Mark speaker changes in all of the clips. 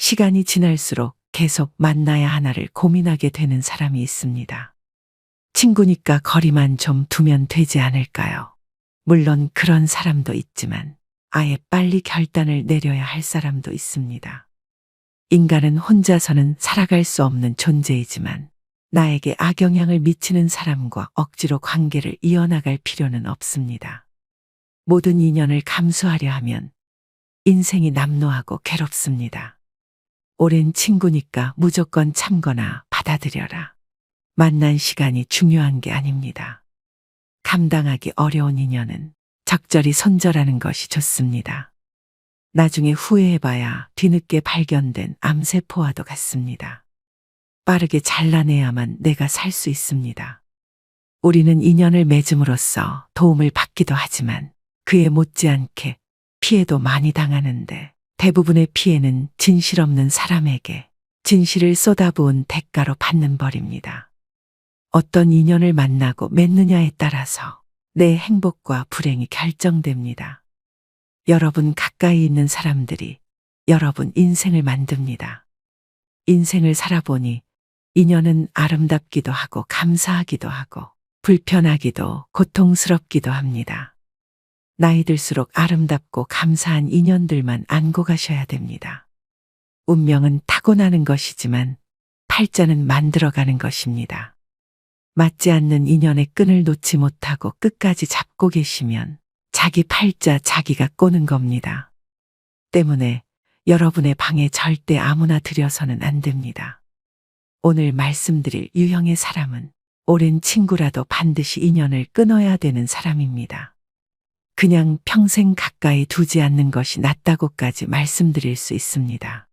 Speaker 1: 시간이 지날수록 계속 만나야 하나를 고민하게 되는 사람이 있습니다. 친구니까 거리만 좀 두면 되지 않을까요? 물론 그런 사람도 있지만 아예 빨리 결단을 내려야 할 사람도 있습니다. 인간은 혼자서는 살아갈 수 없는 존재이지만 나에게 악영향을 미치는 사람과 억지로 관계를 이어나갈 필요는 없습니다. 모든 인연을 감수하려 하면 인생이 남노하고 괴롭습니다. 오랜 친구니까 무조건 참거나 받아들여라. 만난 시간이 중요한 게 아닙니다. 감당하기 어려운 인연은 적절히 손절하는 것이 좋습니다. 나중에 후회해봐야 뒤늦게 발견된 암세포와도 같습니다. 빠르게 잘라내야만 내가 살 수 있습니다. 우리는 인연을 맺음으로써 도움을 받기도 하지만 그에 못지않게 피해도 많이 당하는데 대부분의 피해는 진실 없는 사람에게 진실을 쏟아부은 대가로 받는 벌입니다. 어떤 인연을 만나고 맺느냐에 따라서 내 행복과 불행이 결정됩니다. 여러분 가까이 있는 사람들이 여러분 인생을 만듭니다. 인생을 살아보니 인연은 아름답기도 하고 감사하기도 하고 불편하기도 고통스럽기도 합니다. 나이 들수록 아름답고 감사한 인연들만 안고 가셔야 됩니다. 운명은 타고나는 것이지만 팔자는 만들어가는 것입니다. 맞지 않는 인연의 끈을 놓지 못하고 끝까지 잡고 계시면 자기 팔자 자기가 꼬는 겁니다. 때문에 여러분의 방에 절대 아무나 들여서는 안 됩니다. 오늘 말씀드릴 유형의 사람은 오랜 친구라도 반드시 인연을 끊어야 되는 사람입니다. 그냥 평생 가까이 두지 않는 것이 낫다고까지 말씀드릴 수 있습니다.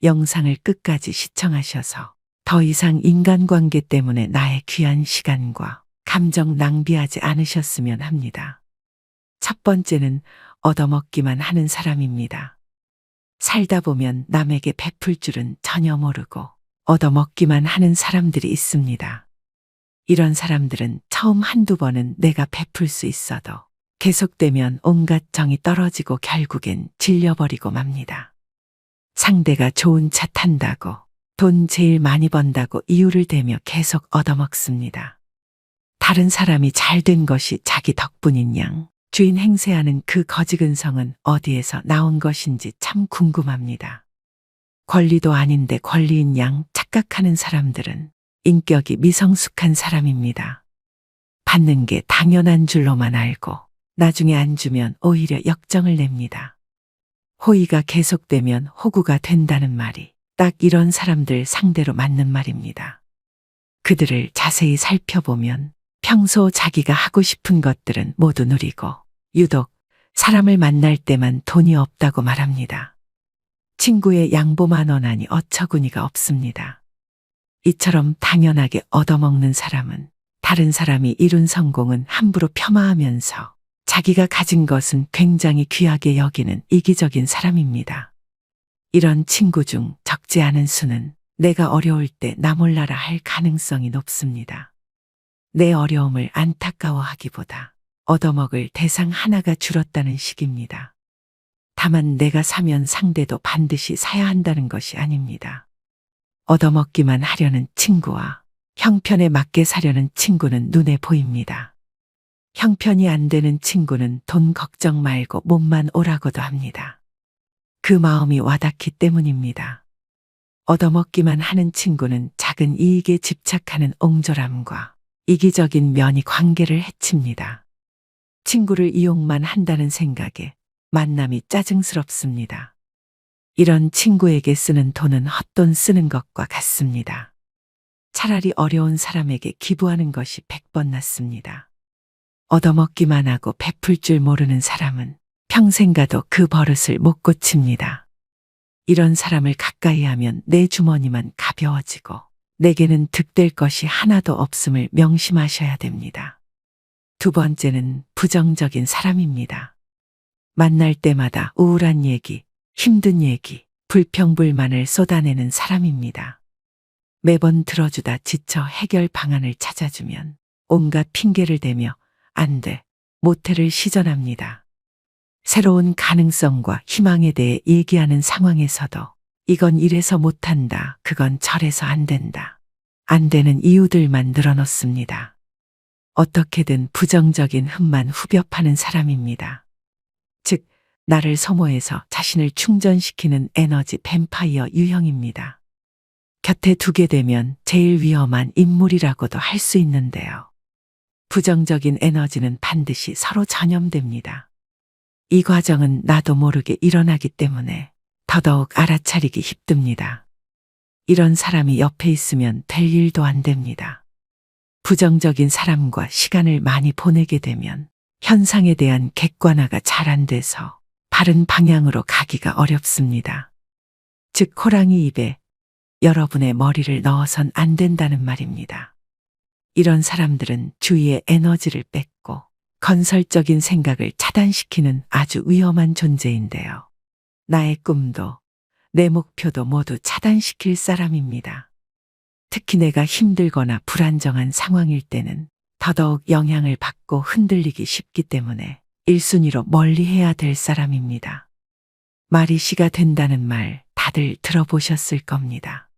Speaker 1: 영상을 끝까지 시청하셔서 더 이상 인간관계 때문에 나의 귀한 시간과 감정 낭비하지 않으셨으면 합니다. 첫 번째는 얻어먹기만 하는 사람입니다. 살다 보면 남에게 베풀 줄은 전혀 모르고 얻어먹기만 하는 사람들이 있습니다. 이런 사람들은 처음 한두 번은 내가 베풀 수 있어도 계속되면 온갖 정이 떨어지고 결국엔 질려버리고 맙니다. 상대가 좋은 차 탄다고 돈 제일 많이 번다고 이유를 대며 계속 얻어먹습니다. 다른 사람이 잘 된 것이 자기 덕분인 양 주인 행세하는 그 거지근성은 어디에서 나온 것인지 참 궁금합니다. 권리도 아닌데 권리인 양 착각하는 사람들은 인격이 미성숙한 사람입니다. 받는 게 당연한 줄로만 알고 나중에 안 주면 오히려 역정을 냅니다. 호의가 계속되면 호구가 된다는 말이 딱 이런 사람들 상대로 맞는 말입니다. 그들을 자세히 살펴보면 평소 자기가 하고 싶은 것들은 모두 누리고 유독 사람을 만날 때만 돈이 없다고 말합니다. 친구의 양보만 원하니 어처구니가 없습니다. 이처럼 당연하게 얻어먹는 사람은 다른 사람이 이룬 성공은 함부로 폄하하면서 자기가 가진 것은 굉장히 귀하게 여기는 이기적인 사람입니다. 이런 친구 중 적지 않은 수는 내가 어려울 때 나 몰라라 할 가능성이 높습니다. 내 어려움을 안타까워하기보다 얻어먹을 대상 하나가 줄었다는 식입니다. 다만 내가 사면 상대도 반드시 사야 한다는 것이 아닙니다. 얻어먹기만 하려는 친구와 형편에 맞게 사려는 친구는 눈에 보입니다. 형편이 안 되는 친구는 돈 걱정 말고 몸만 오라고도 합니다. 그 마음이 와닿기 때문입니다. 얻어먹기만 하는 친구는 작은 이익에 집착하는 옹졸함과 이기적인 면이 관계를 해칩니다. 친구를 이용만 한다는 생각에 만남이 짜증스럽습니다. 이런 친구에게 쓰는 돈은 헛돈 쓰는 것과 같습니다. 차라리 어려운 사람에게 기부하는 것이 100번 낫습니다. 얻어먹기만 하고 베풀 줄 모르는 사람은 평생 가도 그 버릇을 못 고칩니다. 이런 사람을 가까이 하면 내 주머니만 가벼워지고 내게는 득될 것이 하나도 없음을 명심하셔야 됩니다. 두 번째는 부정적인 사람입니다. 만날 때마다 우울한 얘기, 힘든 얘기, 불평불만을 쏟아내는 사람입니다. 매번 들어주다 지쳐 해결 방안을 찾아주면 온갖 핑계를 대며 안 돼, 못해를 시전합니다. 새로운 가능성과 희망에 대해 얘기하는 상황에서도 이건 이래서 못한다. 그건 저래서 안 된다. 안 되는 이유들만 늘어놓습니다. 어떻게든 부정적인 흠만 후벼 파는 사람입니다. 즉, 나를 소모해서 자신을 충전시키는 에너지 뱀파이어 유형입니다. 곁에 두게 되면 제일 위험한 인물이라고도 할 수 있는데요. 부정적인 에너지는 반드시 서로 전염됩니다. 이 과정은 나도 모르게 일어나기 때문에 더더욱 알아차리기 힘듭니다. 이런 사람이 옆에 있으면 될 일도 안 됩니다. 부정적인 사람과 시간을 많이 보내게 되면 현상에 대한 객관화가 잘 안 돼서 바른 방향으로 가기가 어렵습니다. 즉, 호랑이 입에 여러분의 머리를 넣어선 안 된다는 말입니다. 이런 사람들은 주위의 에너지를 뺏고 건설적인 생각을 차단시키는 아주 위험한 존재인데요. 나의 꿈도 내 목표도 모두 차단시킬 사람입니다. 특히 내가 힘들거나 불안정한 상황일 때는 더더욱 영향을 받고 흔들리기 쉽기 때문에 1순위로 멀리해야 될 사람입니다. 말이 씨가 된다는 말 다들 들어보셨을 겁니다.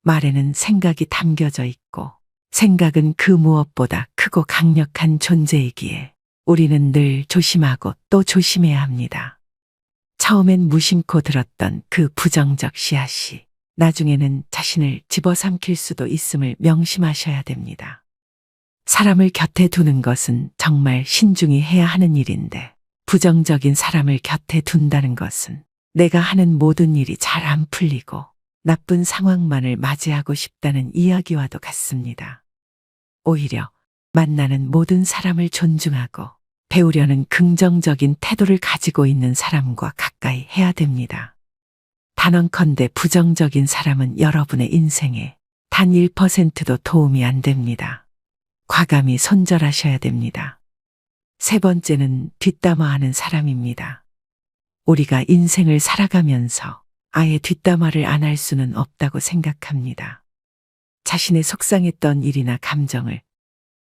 Speaker 1: 말에는 생각이 담겨져 있고 생각은 그 무엇보다 크고 강력한 존재이기에 우리는 늘 조심하고 또 조심해야 합니다. 처음엔 무심코 들었던 그 부정적 씨앗이 나중에는 자신을 집어삼킬 수도 있음을 명심하셔야 됩니다. 사람을 곁에 두는 것은 정말 신중히 해야 하는 일인데 부정적인 사람을 곁에 둔다는 것은 내가 하는 모든 일이 잘 안 풀리고 나쁜 상황만을 맞이하고 싶다는 이야기와도 같습니다. 오히려 만나는 모든 사람을 존중하고 배우려는 긍정적인 태도를 가지고 있는 사람과 가까이 해야 됩니다. 단언컨대 부정적인 사람은 여러분의 인생에 단 1%도 도움이 안 됩니다. 과감히 손절하셔야 됩니다. 세 번째는 뒷담화하는 사람입니다. 우리가 인생을 살아가면서 아예 뒷담화를 안 할 수는 없다고 생각합니다. 자신의 속상했던 일이나 감정을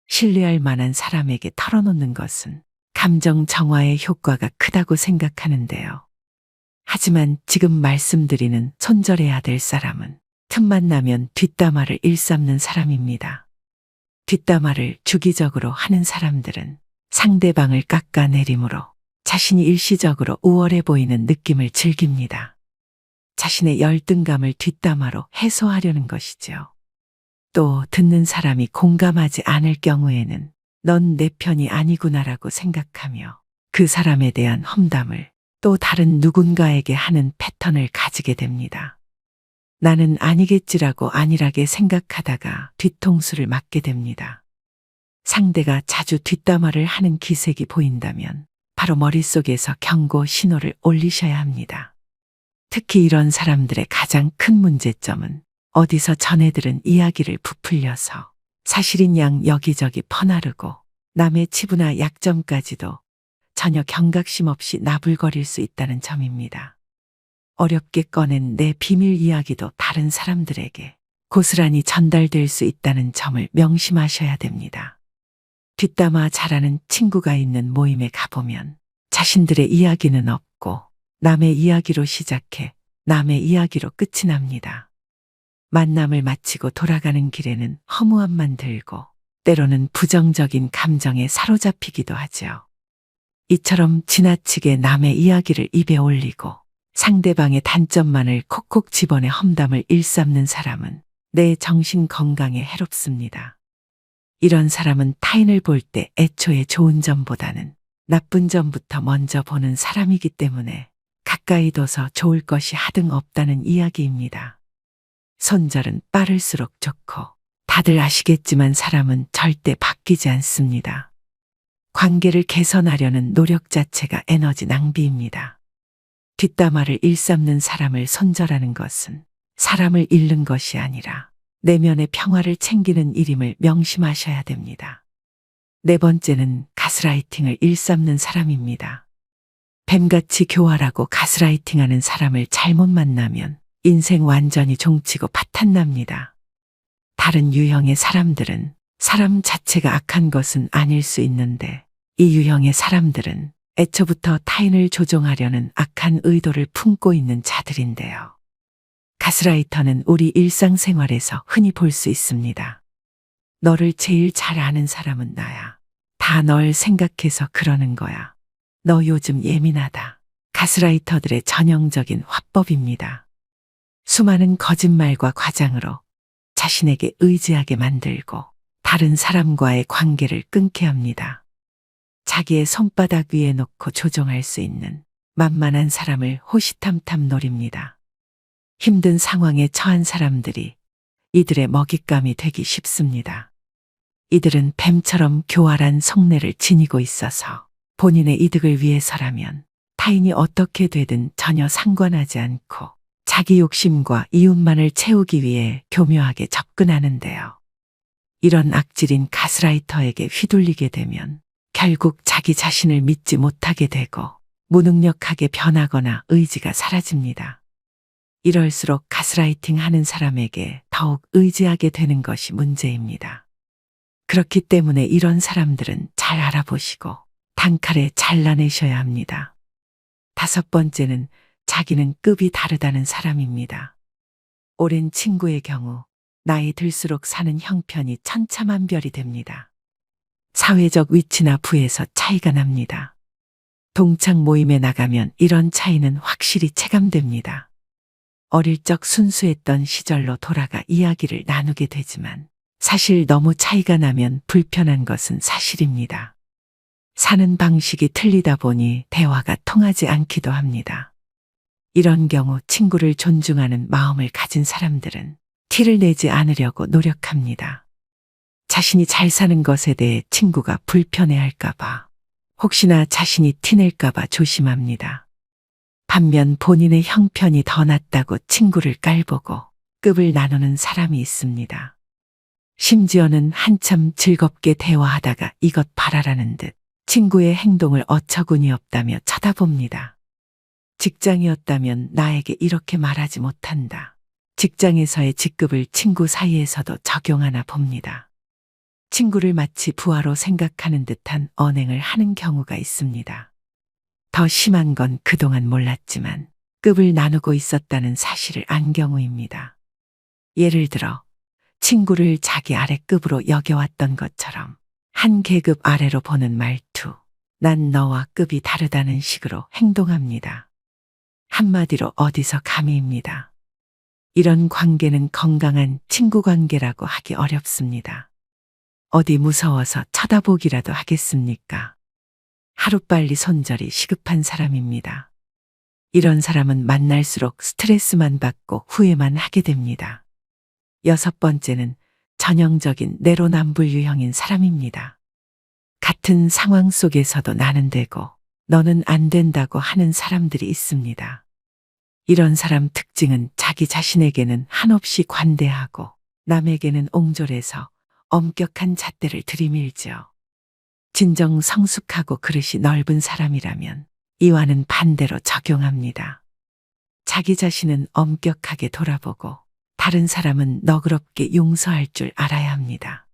Speaker 1: 신뢰할 만한 사람에게 털어놓는 것은 감정 정화의 효과가 크다고 생각하는데요. 하지만 지금 말씀드리는 손절해야 될 사람은 틈만 나면 뒷담화를 일삼는 사람입니다. 뒷담화를 주기적으로 하는 사람들은 상대방을 깎아내림으로 자신이 일시적으로 우월해 보이는 느낌을 즐깁니다. 자신의 열등감을 뒷담화로 해소하려는 것이죠. 또 듣는 사람이 공감하지 않을 경우에는 넌 내 편이 아니구나라고 생각하며 그 사람에 대한 험담을 또 다른 누군가에게 하는 패턴을 가지게 됩니다. 나는 아니겠지라고 안일하게 생각하다가 뒤통수를 맞게 됩니다. 상대가 자주 뒷담화를 하는 기색이 보인다면 바로 머릿속에서 경고 신호를 올리셔야 합니다. 특히 이런 사람들의 가장 큰 문제점은 어디서 전해들은 이야기를 부풀려서 사실인 양 여기저기 퍼나르고 남의 치부나 약점까지도 전혀 경각심 없이 나불거릴 수 있다는 점입니다. 어렵게 꺼낸 내 비밀 이야기도 다른 사람들에게 고스란히 전달될 수 있다는 점을 명심하셔야 됩니다. 뒷담화 잘하는 친구가 있는 모임에 가보면 자신들의 이야기는 없고 남의 이야기로 시작해 남의 이야기로 끝이 납니다. 만남을 마치고 돌아가는 길에는 허무함만 들고 때로는 부정적인 감정에 사로잡히기도 하죠. 이처럼 지나치게 남의 이야기를 입에 올리고 상대방의 단점만을 콕콕 집어내 험담을 일삼는 사람은 내 정신 건강에 해롭습니다. 이런 사람은 타인을 볼 때 애초에 좋은 점보다는 나쁜 점부터 먼저 보는 사람이기 때문에 가까이 둬서 좋을 것이 하등 없다는 이야기입니다. 손절은 빠를수록 좋고 다들 아시겠지만 사람은 절대 바뀌지 않습니다. 관계를 개선하려는 노력 자체가 에너지 낭비입니다. 뒷담화를 일삼는 사람을 손절하는 것은 사람을 잃는 것이 아니라 내면의 평화를 챙기는 일임을 명심하셔야 됩니다. 네 번째는 가스라이팅을 일삼는 사람입니다. 뱀같이 교활하고 가스라이팅하는 사람을 잘못 만나면 인생 완전히 종치고 파탄납니다. 다른 유형의 사람들은 사람 자체가 악한 것은 아닐 수 있는데 이 유형의 사람들은 애초부터 타인을 조종하려는 악한 의도를 품고 있는 자들인데요. 가스라이터는 우리 일상생활에서 흔히 볼 수 있습니다. 너를 제일 잘 아는 사람은 나야. 다 널 생각해서 그러는 거야. 너 요즘 예민하다. 가스라이터들의 전형적인 화법입니다. 수많은 거짓말과 과장으로 자신에게 의지하게 만들고 다른 사람과의 관계를 끊게 합니다. 자기의 손바닥 위에 놓고 조종할 수 있는 만만한 사람을 호시탐탐 노립니다. 힘든 상황에 처한 사람들이 이들의 먹잇감이 되기 쉽습니다. 이들은 뱀처럼 교활한 속내를 지니고 있어서 본인의 이득을 위해서라면 타인이 어떻게 되든 전혀 상관하지 않고 자기 욕심과 이웃만을 채우기 위해 교묘하게 접근하는데요. 이런 악질인 가스라이터에게 휘둘리게 되면 결국 자기 자신을 믿지 못하게 되고 무능력하게 변하거나 의지가 사라집니다. 이럴수록 가스라이팅 하는 사람에게 더욱 의지하게 되는 것이 문제입니다. 그렇기 때문에 이런 사람들은 잘 알아보시고 단칼에 잘라내셔야 합니다. 5번째는 자기는 급이 다르다는 사람입니다. 오랜 친구의 경우 나이 들수록 사는 형편이 천차만별이 됩니다. 사회적 위치나 부에서 차이가 납니다. 동창 모임에 나가면 이런 차이는 확실히 체감됩니다. 어릴 적 순수했던 시절로 돌아가 이야기를 나누게 되지만 사실 너무 차이가 나면 불편한 것은 사실입니다. 사는 방식이 틀리다 보니 대화가 통하지 않기도 합니다. 이런 경우 친구를 존중하는 마음을 가진 사람들은 티를 내지 않으려고 노력합니다. 자신이 잘 사는 것에 대해 친구가 불편해할까봐, 혹시나 자신이 티낼까봐 조심합니다. 반면 본인의 형편이 더 낫다고 친구를 깔보고 급을 나누는 사람이 있습니다. 심지어는 한참 즐겁게 대화하다가 이것 봐라라는 듯 친구의 행동을 어처구니 없다며 쳐다봅니다. 직장이었다면 나에게 이렇게 말하지 못한다. 직장에서의 직급을 친구 사이에서도 적용하나 봅니다. 친구를 마치 부하로 생각하는 듯한 언행을 하는 경우가 있습니다. 더 심한 건 그동안 몰랐지만 급을 나누고 있었다는 사실을 안 경우입니다. 예를 들어 친구를 자기 아래급으로 여겨왔던 것처럼 한 계급 아래로 보는 말투, 난 너와 급이 다르다는 식으로 행동합니다. 한마디로 어디서 감히입니다. 이런 관계는 건강한 친구 관계라고 하기 어렵습니다. 어디 무서워서 쳐다보기라도 하겠습니까? 하루빨리 손절이 시급한 사람입니다. 이런 사람은 만날수록 스트레스만 받고 후회만 하게 됩니다. 6번째는 전형적인 내로남불 유형인 사람입니다. 같은 상황 속에서도 나는 되고 너는 안 된다고 하는 사람들이 있습니다. 이런 사람 특징은 자기 자신에게는 한없이 관대하고 남에게는 옹졸해서 엄격한 잣대를 들이밀죠. 진정 성숙하고 그릇이 넓은 사람이라면 이와는 반대로 적용합니다. 자기 자신은 엄격하게 돌아보고 다른 사람은 너그럽게 용서할 줄 알아야 합니다.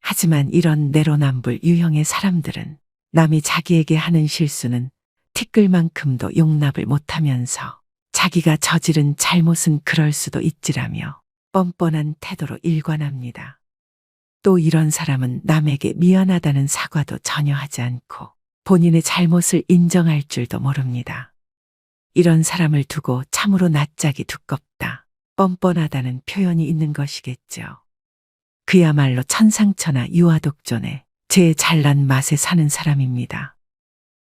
Speaker 1: 하지만 이런 내로남불 유형의 사람들은 남이 자기에게 하는 실수는 티끌만큼도 용납을 못하면서 자기가 저지른 잘못은 그럴 수도 있지라며 뻔뻔한 태도로 일관합니다. 또 이런 사람은 남에게 미안하다는 사과도 전혀 하지 않고 본인의 잘못을 인정할 줄도 모릅니다. 이런 사람을 두고 참으로 낯짝이 두껍다, 뻔뻔하다는 표현이 있는 것이겠죠. 그야말로 천상천하 유아독존에 제 잘난 맛에 사는 사람입니다.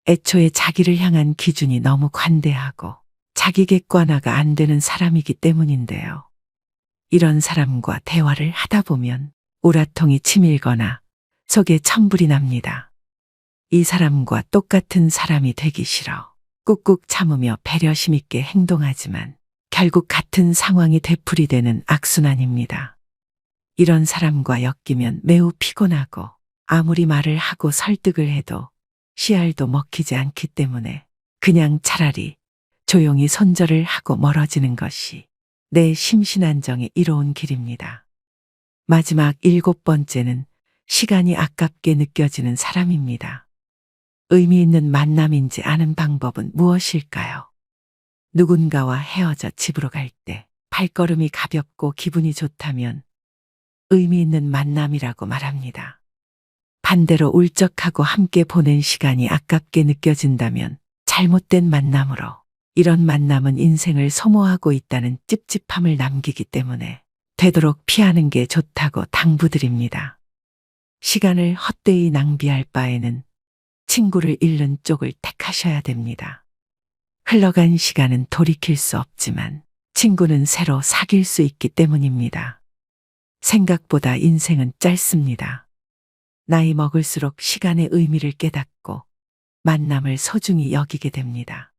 Speaker 1: 애초에 자기를 향한 기준이 너무 관대하고 자기 객관화가 안 되는 사람이기 때문인데요. 이런 사람과 대화를 하다 보면 우라통이 치밀거나 속에 천불이 납니다. 이 사람과 똑같은 사람이 되기 싫어 꾹꾹 참으며 배려심 있게 행동하지만 결국 같은 상황이 되풀이되는 악순환입니다. 이런 사람과 엮이면 매우 피곤하고 아무리 말을 하고 설득을 해도 씨알도 먹히지 않기 때문에 그냥 차라리 조용히 손절을 하고 멀어지는 것이 내 심신안정에 이로운 길입니다. 마지막 7번째는 시간이 아깝게 느껴지는 사람입니다. 의미 있는 만남인지 아는 방법은 무엇일까요? 누군가와 헤어져 집으로 갈 때 발걸음이 가볍고 기분이 좋다면 의미 있는 만남이라고 말합니다. 반대로 울적하고 함께 보낸 시간이 아깝게 느껴진다면 잘못된 만남으로, 이런 만남은 인생을 소모하고 있다는 찝찝함을 남기기 때문에 되도록 피하는 게 좋다고 당부드립니다. 시간을 헛되이 낭비할 바에는 친구를 잃는 쪽을 택하셔야 됩니다. 흘러간 시간은 돌이킬 수 없지만 친구는 새로 사귈 수 있기 때문입니다. 생각보다 인생은 짧습니다. 나이 먹을수록 시간의 의미를 깨닫고 만남을 소중히 여기게 됩니다.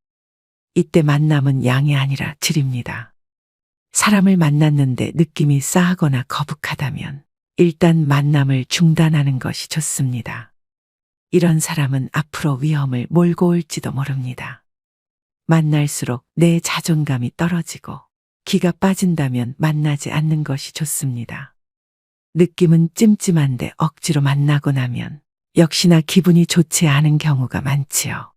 Speaker 1: 이때 만남은 양이 아니라 질입니다. 사람을 만났는데 느낌이 싸하거나 거북하다면 일단 만남을 중단하는 것이 좋습니다. 이런 사람은 앞으로 위험을 몰고 올지도 모릅니다. 만날수록 내 자존감이 떨어지고 기가 빠진다면 만나지 않는 것이 좋습니다. 느낌은 찜찜한데 억지로 만나고 나면 역시나 기분이 좋지 않은 경우가 많지요.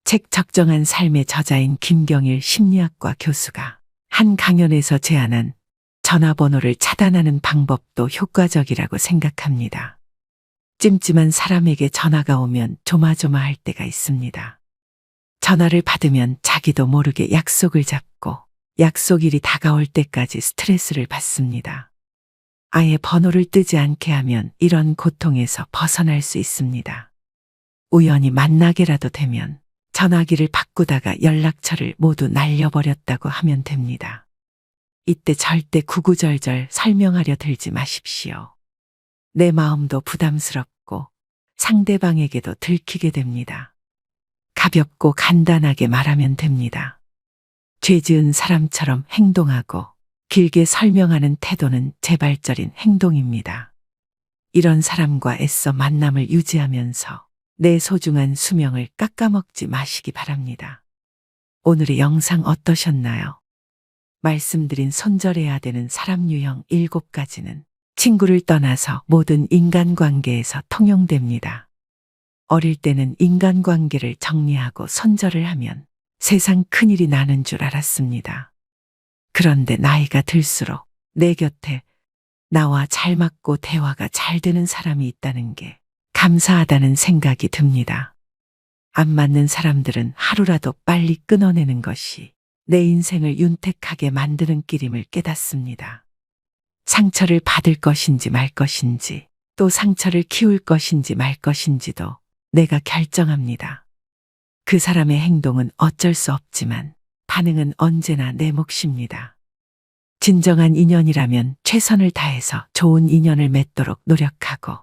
Speaker 1: 책 적정한 삶의 저자인 김경일 심리학과 교수가 한 강연에서 제안한 전화번호를 차단하는 방법도 효과적이라고 생각합니다. 찜찜한 사람에게 전화가 오면 조마조마할 때가 있습니다. 전화를 받으면 자기도 모르게 약속을 잡고 약속일이 다가올 때까지 스트레스를 받습니다. 아예 번호를 뜨지 않게 하면 이런 고통에서 벗어날 수 있습니다. 우연히 만나게라도 되면 전화기를 바꾸다가 연락처를 모두 날려버렸다고 하면 됩니다. 이때 절대 구구절절 설명하려 들지 마십시오. 내 마음도 부담스럽고 상대방에게도 들키게 됩니다. 가볍고 간단하게 말하면 됩니다. 죄 지은 사람처럼 행동하고 길게 설명하는 태도는 재발절인 행동입니다. 이런 사람과 애써 만남을 유지하면서 내 소중한 수명을 깎아먹지 마시기 바랍니다. 오늘의 영상 어떠셨나요? 말씀드린 손절해야 되는 사람 유형 7가지는 친구를 떠나서 모든 인간관계에서 통용됩니다. 어릴 때는 인간관계를 정리하고 손절을 하면 세상 큰일이 나는 줄 알았습니다. 그런데 나이가 들수록 내 곁에 나와 잘 맞고 대화가 잘 되는 사람이 있다는 게 감사하다는 생각이 듭니다. 안 맞는 사람들은 하루라도 빨리 끊어내는 것이 내 인생을 윤택하게 만드는 길임을 깨닫습니다. 상처를 받을 것인지 말 것인지, 또 상처를 키울 것인지 말 것인지도 내가 결정합니다. 그 사람의 행동은 어쩔 수 없지만 반응은 언제나 내 몫입니다. 진정한 인연이라면 최선을 다해서 좋은 인연을 맺도록 노력하고,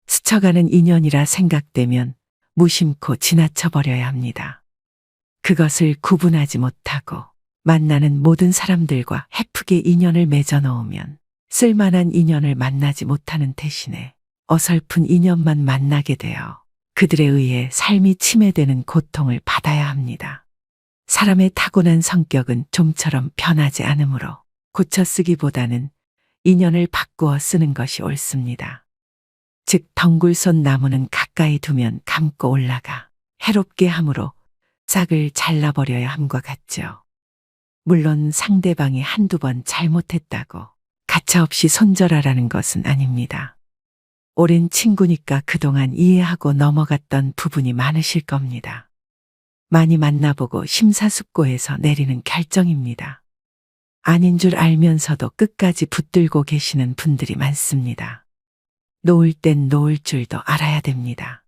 Speaker 1: 스쳐가는 인연이라 생각되면 무심코 지나쳐버려야 합니다. 그것을 구분하지 못하고 만나는 모든 사람들과 헤프게 인연을 맺어 놓으면 쓸만한 인연을 만나지 못하는 대신에 어설픈 인연만 만나게 되어 그들에 의해 삶이 침해되는 고통을 받아야 합니다. 사람의 타고난 성격은 좀처럼 변하지 않으므로 고쳐 쓰기보다는 인연을 바꾸어 쓰는 것이 옳습니다. 즉 덩굴손 나무는 가까이 두면 감고 올라가 해롭게 함으로 싹을 잘라버려야 함과 같죠. 물론 상대방이 한두 번 잘못했다고 가차없이 손절하라는 것은 아닙니다. 오랜 친구니까 그동안 이해하고 넘어갔던 부분이 많으실 겁니다. 많이 만나보고 심사숙고해서 내리는 결정입니다. 아닌 줄 알면서도 끝까지 붙들고 계시는 분들이 많습니다. 놓을 땐 놓을 줄도 알아야 됩니다.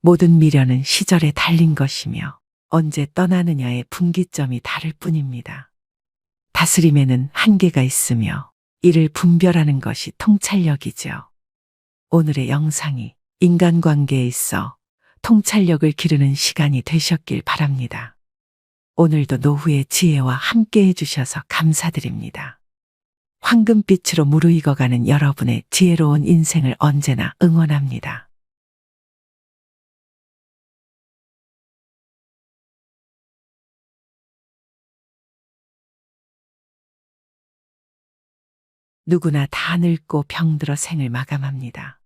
Speaker 1: 모든 미련은 시절에 달린 것이며 언제 떠나느냐의 분기점이 다를 뿐입니다. 다스림에는 한계가 있으며 이를 분별하는 것이 통찰력이죠. 오늘의 영상이 인간관계에 있어 통찰력을 기르는 시간이 되셨길 바랍니다. 오늘도 노후의 지혜와 함께 해주셔서 감사드립니다. 황금빛으로 무르익어가는 여러분의 지혜로운 인생을 언제나 응원합니다. 누구나 다 늙고 병들어 생을 마감합니다.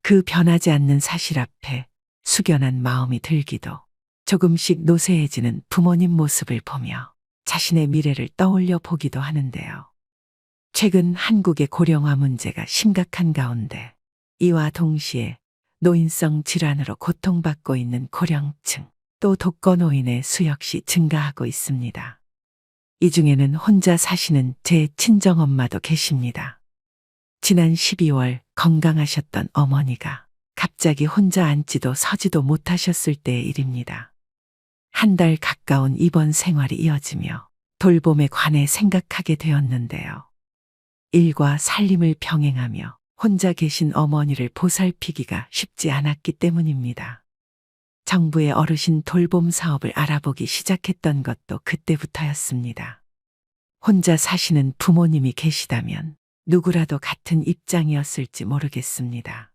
Speaker 1: 그 변하지 않는 사실 앞에 숙연한 마음이 들기도, 조금씩 노쇠해지는 부모님 모습을 보며 자신의 미래를 떠올려 보기도 하는데요. 최근 한국의 고령화 문제가 심각한 가운데 이와 동시에 노인성 질환으로 고통받고 있는 고령층, 또 독거노인의 수 역시 증가하고 있습니다. 이 중에는 혼자 사시는 제 친정엄마도 계십니다. 지난 12월 건강하셨던 어머니가 갑자기 혼자 앉지도 서지도 못하셨을 때의 일입니다. 한 달 가까운 입원 생활이 이어지며 돌봄에 관해 생각하게 되었는데요. 일과 살림을 병행하며 혼자 계신 어머니를 보살피기가 쉽지 않았기 때문입니다. 정부의 어르신 돌봄 사업을 알아보기 시작했던 것도 그때부터였습니다. 혼자 사시는 부모님이 계시다면 누구라도 같은 입장이었을지 모르겠습니다.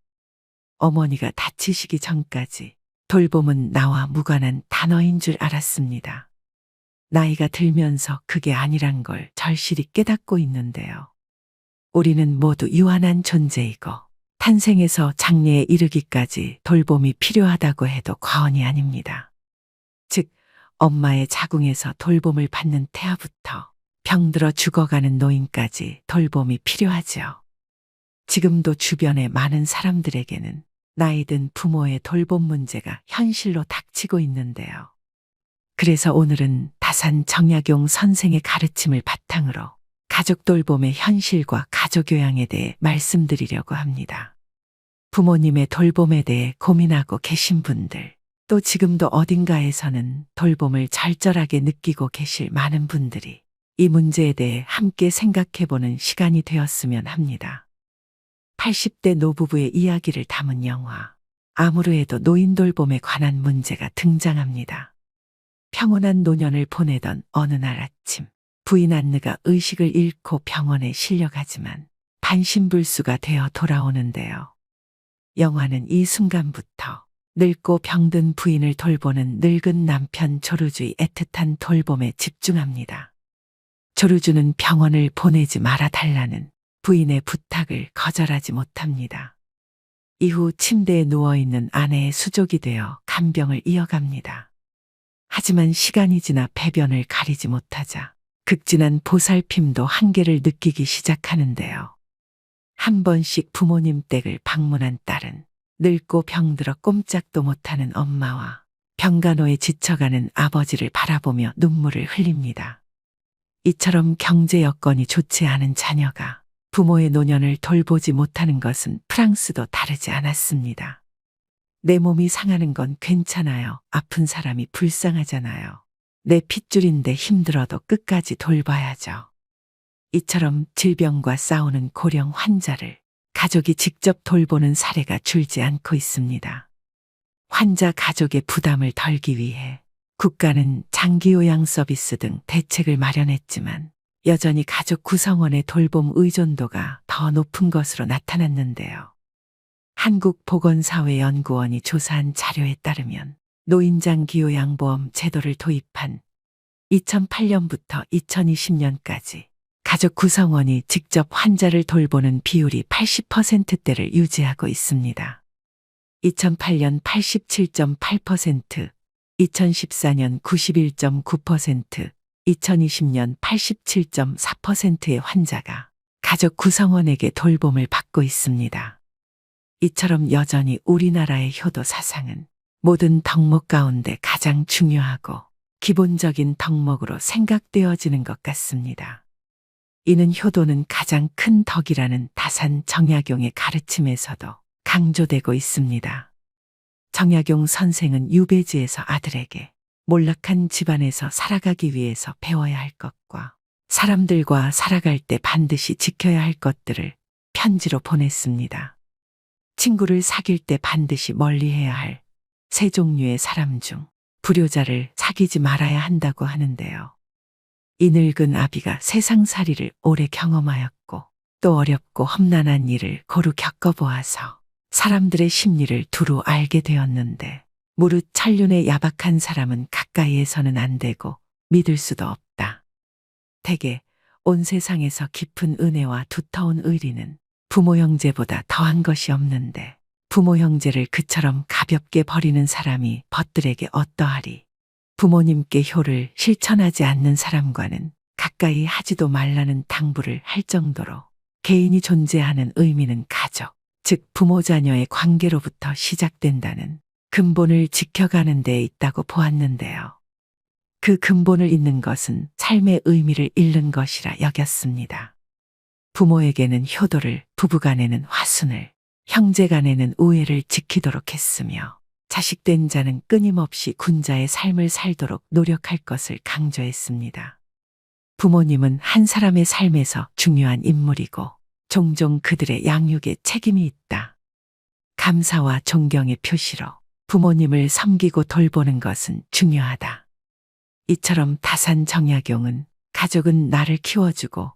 Speaker 1: 어머니가 다치시기 전까지 돌봄은 나와 무관한 단어인 줄 알았습니다. 나이가 들면서 그게 아니란 걸 절실히 깨닫고 있는데요. 우리는 모두 유한한 존재이고 탄생에서 장래에 이르기까지 돌봄이 필요하다고 해도 과언이 아닙니다. 즉, 엄마의 자궁에서 돌봄을 받는 태아부터 병들어 죽어가는 노인까지 돌봄이 필요하지요. 지금도 주변의 많은 사람들에게는 나이든 부모의 돌봄 문제가 현실로 닥치고 있는데요. 그래서 오늘은 다산 정약용 선생의 가르침을 바탕으로 가족 돌봄의 현실과 가족 교양에 대해 말씀드리려고 합니다. 부모님의 돌봄에 대해 고민하고 계신 분들, 또 지금도 어딘가에서는 돌봄을 절절하게 느끼고 계실 많은 분들이 이 문제에 대해 함께 생각해보는 시간이 되었으면 합니다. 80대 노부부의 이야기를 담은 영화 아무르에도 노인 돌봄에 관한 문제가 등장합니다. 평온한 노년을 보내던 어느 날 아침, 부인 안느가 의식을 잃고 병원에 실려가지만 반신불수가 되어 돌아오는데요. 영화는 이 순간부터 늙고 병든 부인을 돌보는 늙은 남편 조르주의 애틋한 돌봄에 집중합니다. 조르주는 병원을 보내지 말아달라는 부인의 부탁을 거절하지 못합니다. 이후 침대에 누워있는 아내의 수족이 되어 간병을 이어갑니다. 하지만 시간이 지나 배변을 가리지 못하자 극진한 보살핌도 한계를 느끼기 시작하는데요. 한 번씩 부모님 댁을 방문한 딸은 늙고 병들어 꼼짝도 못하는 엄마와 병간호에 지쳐가는 아버지를 바라보며 눈물을 흘립니다. 이처럼 경제 여건이 좋지 않은 자녀가 부모의 노년을 돌보지 못하는 것은 프랑스도 다르지 않았습니다. 내 몸이 상하는 건 괜찮아요. 아픈 사람이 불쌍하잖아요. 내 핏줄인데 힘들어도 끝까지 돌봐야죠. 이처럼 질병과 싸우는 고령 환자를 가족이 직접 돌보는 사례가 줄지 않고 있습니다. 환자 가족의 부담을 덜기 위해 국가는 장기요양 서비스 등 대책을 마련했지만 여전히 가족 구성원의 돌봄 의존도가 더 높은 것으로 나타났는데요. 한국보건사회연구원이 조사한 자료에 따르면 노인장기요양보험 제도를 도입한 2008년부터 2020년까지 가족 구성원이 직접 환자를 돌보는 비율이 80%대를 유지하고 있습니다. 2008년 87.8%, 2014년 91.9%, 2020년 87.4%의 환자가 가족 구성원에게 돌봄을 받고 있습니다. 이처럼 여전히 우리나라의 효도 사상은 모든 덕목 가운데 가장 중요하고 기본적인 덕목으로 생각되어지는 것 같습니다. 이는 효도는 가장 큰 덕이라는 다산 정약용의 가르침에서도 강조되고 있습니다. 정약용 선생은 유배지에서 아들에게 몰락한 집안에서 살아가기 위해서 배워야 할 것과 사람들과 살아갈 때 반드시 지켜야 할 것들을 편지로 보냈습니다. 친구를 사귈 때 반드시 멀리해야 할 세 종류의 사람 중 불효자를 사귀지 말아야 한다고 하는데요. 이 늙은 아비가 세상살이를 오래 경험하였고 또 어렵고 험난한 일을 고루 겪어보아서 사람들의 심리를 두루 알게 되었는데 무릇 천륜의 야박한 사람은 가까이에서는 안 되고 믿을 수도 없다. 대개 온 세상에서 깊은 은혜와 두터운 의리는 부모 형제보다 더한 것이 없는데 부모 형제를 그처럼 가볍게 버리는 사람이 벗들에게 어떠하리. 부모님께 효를 실천하지 않는 사람과는 가까이 하지도 말라는 당부를 할 정도로 개인이 존재하는 의미는 가족, 즉 부모 자녀의 관계로부터 시작된다는 근본을 지켜가는 데 있다고 보았는데요. 그 근본을 잃는 것은 삶의 의미를 잃는 것이라 여겼습니다. 부모에게는 효도를, 부부간에는 화순을, 형제간에는 우애를 지키도록 했으며 자식된 자는 끊임없이 군자의 삶을 살도록 노력할 것을 강조했습니다. 부모님은 한 사람의 삶에서 중요한 인물이고 종종 그들의 양육에 책임이 있다. 감사와 존경의 표시로 부모님을 섬기고 돌보는 것은 중요하다. 이처럼 다산정약용은 가족은 나를 키워주고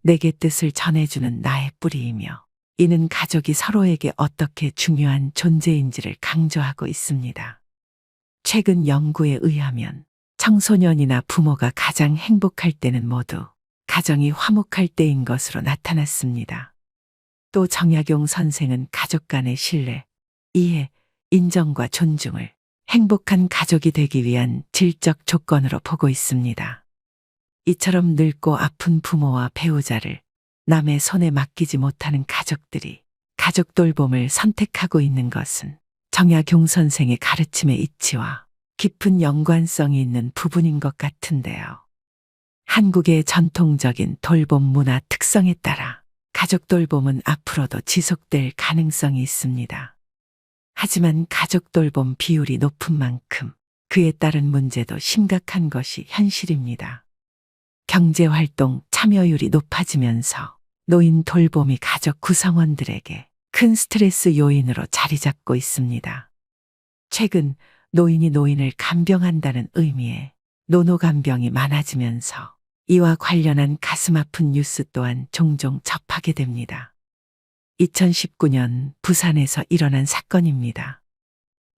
Speaker 1: 내게 뜻을 전해주는 나의 뿌리이며 이는 가족이 서로에게 어떻게 중요한 존재인지를 강조하고 있습니다. 최근 연구에 의하면 청소년이나 부모가 가장 행복할 때는 모두 가정이 화목할 때인 것으로 나타났습니다. 또 정약용 선생은 가족 간의 신뢰, 이해, 인정과 존중을 행복한 가족이 되기 위한 질적 조건으로 보고 있습니다. 이처럼 늙고 아픈 부모와 배우자를 남의 손에 맡기지 못하는 가족들이 가족 돌봄을 선택하고 있는 것은 정약용 선생의 가르침의 이치와 깊은 연관성이 있는 부분인 것 같은데요. 한국의 전통적인 돌봄 문화 특성에 따라 가족 돌봄은 앞으로도 지속될 가능성이 있습니다. 하지만 가족 돌봄 비율이 높은 만큼 그에 따른 문제도 심각한 것이 현실입니다. 경제활동 참여율이 높아지면서 노인 돌봄이 가족 구성원들에게 큰 스트레스 요인으로 자리 잡고 있습니다. 최근 노인이 노인을 간병한다는 의미의 노노간병이 많아지면서 이와 관련한 가슴 아픈 뉴스 또한 종종 접하게 됩니다. 2019년 부산에서 일어난 사건입니다.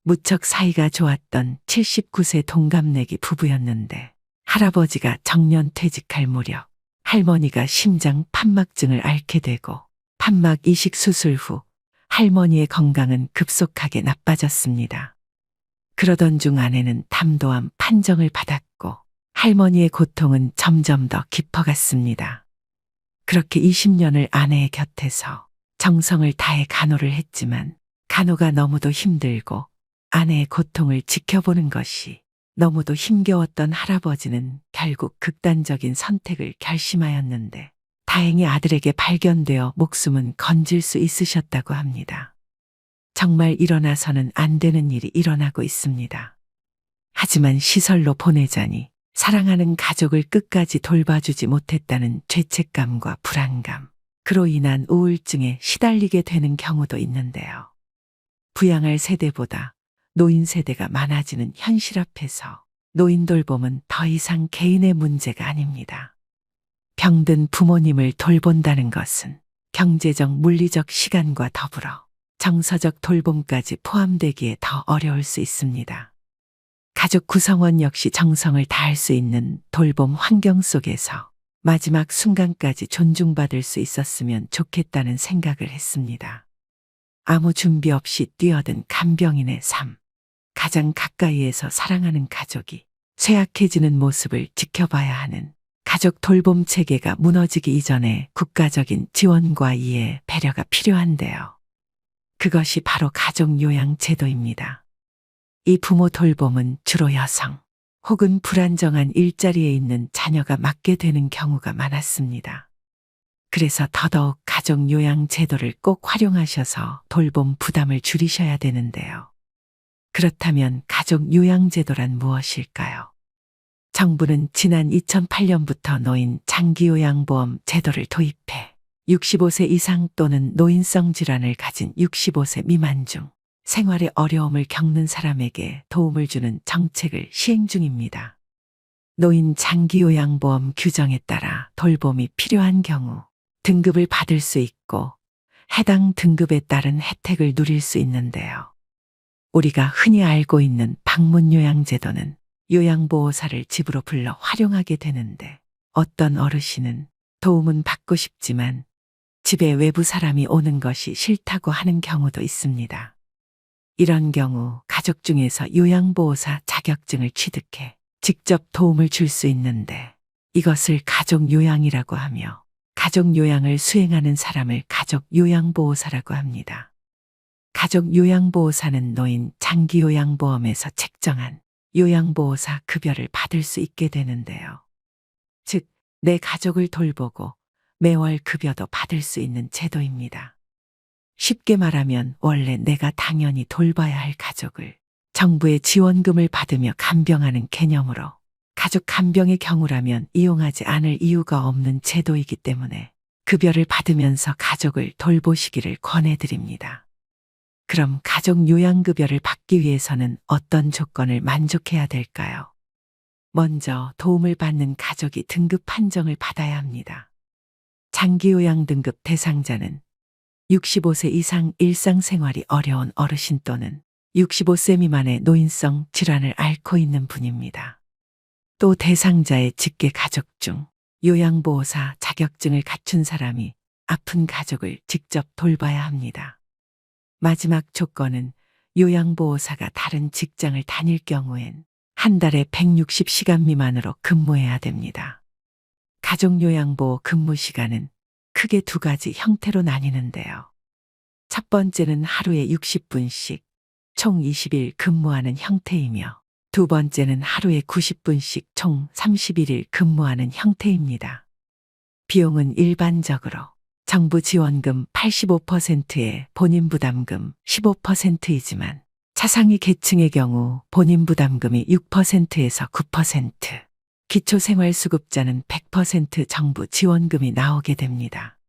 Speaker 1: 무척 사이가 좋았던 79세 동갑내기 부부였는데 할아버지가 정년퇴직할 무렵 할머니가 심장 판막증을 앓게 되고 판막 이식 수술 후 할머니의 건강은 급속하게 나빠졌습니다. 그러던 중 아내는 담도암 판정을 받았고 할머니의 고통은 점점 더 깊어갔습니다. 그렇게 20년을 아내의 곁에서 정성을 다해 간호를 했지만 간호가 너무도 힘들고 아내의 고통을 지켜보는 것이 너무도 힘겨웠던 할아버지는 결국 극단적인 선택을 결심하였는데 다행히 아들에게 발견되어 목숨은 건질 수 있으셨다고 합니다. 정말 일어나서는 안 되는 일이 일어나고 있습니다. 하지만 시설로 보내자니 사랑하는 가족을 끝까지 돌봐주지 못했다는 죄책감과 불안감, 그로 인한 우울증에 시달리게 되는 경우도 있는데요. 부양할 세대보다 노인 세대가 많아지는 현실 앞에서 노인 돌봄은 더 이상 개인의 문제가 아닙니다. 병든 부모님을 돌본다는 것은 경제적, 물리적 시간과 더불어 정서적 돌봄까지 포함되기에 더 어려울 수 있습니다. 가족 구성원 역시 정성을 다할 수 있는 돌봄 환경 속에서 마지막 순간까지 존중받을 수 있었으면 좋겠다는 생각을 했습니다. 아무 준비 없이 뛰어든 간병인의 삶, 가장 가까이에서 사랑하는 가족이 쇠약해지는 모습을 지켜봐야 하는 가족 돌봄 체계가 무너지기 이전에 국가적인 지원과 이해, 배려가 필요한데요. 그것이 바로 가족요양제도입니다. 이 부모 돌봄은 주로 여성 혹은 불안정한 일자리에 있는 자녀가 맡게 되는 경우가 많았습니다. 그래서 더더욱 가족요양제도를 꼭 활용하셔서 돌봄 부담을 줄이셔야 되는데요. 그렇다면 가족요양제도란 무엇일까요? 정부는 지난 2008년부터 노인 장기요양보험 제도를 도입해 65세 이상 또는 노인성 질환을 가진 65세 미만 중 생활에 어려움을 겪는 사람에게 도움을 주는 정책을 시행 중입니다. 노인 장기요양보험 규정에 따라 돌봄이 필요한 경우 등급을 받을 수 있고 해당 등급에 따른 혜택을 누릴 수 있는데요. 우리가 흔히 알고 있는 방문요양제도는 요양보호사를 집으로 불러 활용하게 되는데 어떤 어르신은 도움은 받고 싶지만 집에 외부 사람이 오는 것이 싫다고 하는 경우도 있습니다. 이런 경우 가족 중에서 요양보호사 자격증을 취득해 직접 도움을 줄 수 있는데 이것을 가족 요양이라고 하며 가족 요양을 수행하는 사람을 가족 요양보호사라고 합니다. 가족 요양보호사는 노인 장기요양보험에서 책정한 요양보호사 급여를 받을 수 있게 되는데요. 즉, 내 가족을 돌보고 매월 급여도 받을 수 있는 제도입니다. 쉽게 말하면 원래 내가 당연히 돌봐야 할 가족을 정부의 지원금을 받으며 간병하는 개념으로 가족 간병의 경우라면 이용하지 않을 이유가 없는 제도이기 때문에 급여를 받으면서 가족을 돌보시기를 권해드립니다. 그럼 가족 요양급여를 받기 위해서는 어떤 조건을 만족해야 될까요? 먼저 도움을 받는 가족이 등급 판정을 받아야 합니다. 장기요양 등급 대상자는 65세 이상 일상생활이 어려운 어르신 또는 65세 미만의 노인성 질환을 앓고 있는 분입니다. 또 대상자의 직계 가족 중 요양보호사 자격증을 갖춘 사람이 아픈 가족을 직접 돌봐야 합니다. 마지막 조건은 요양보호사가 다른 직장을 다닐 경우엔 한 달에 160시간 미만으로 근무해야 됩니다. 가족요양보호 근무 시간은 크게 두 가지 형태로 나뉘는데요. 첫 번째는 하루에 60분씩 총 20일 근무하는 형태이며 두 번째는 하루에 90분씩 총 31일 근무하는 형태입니다. 비용은 일반적으로 정부 지원금 85%에 본인 부담금 15%이지만 차상위 계층의 경우 본인 부담금이 6%에서 9%, 기초생활수급자는 100% 정부 지원금이 나오게 됩니다.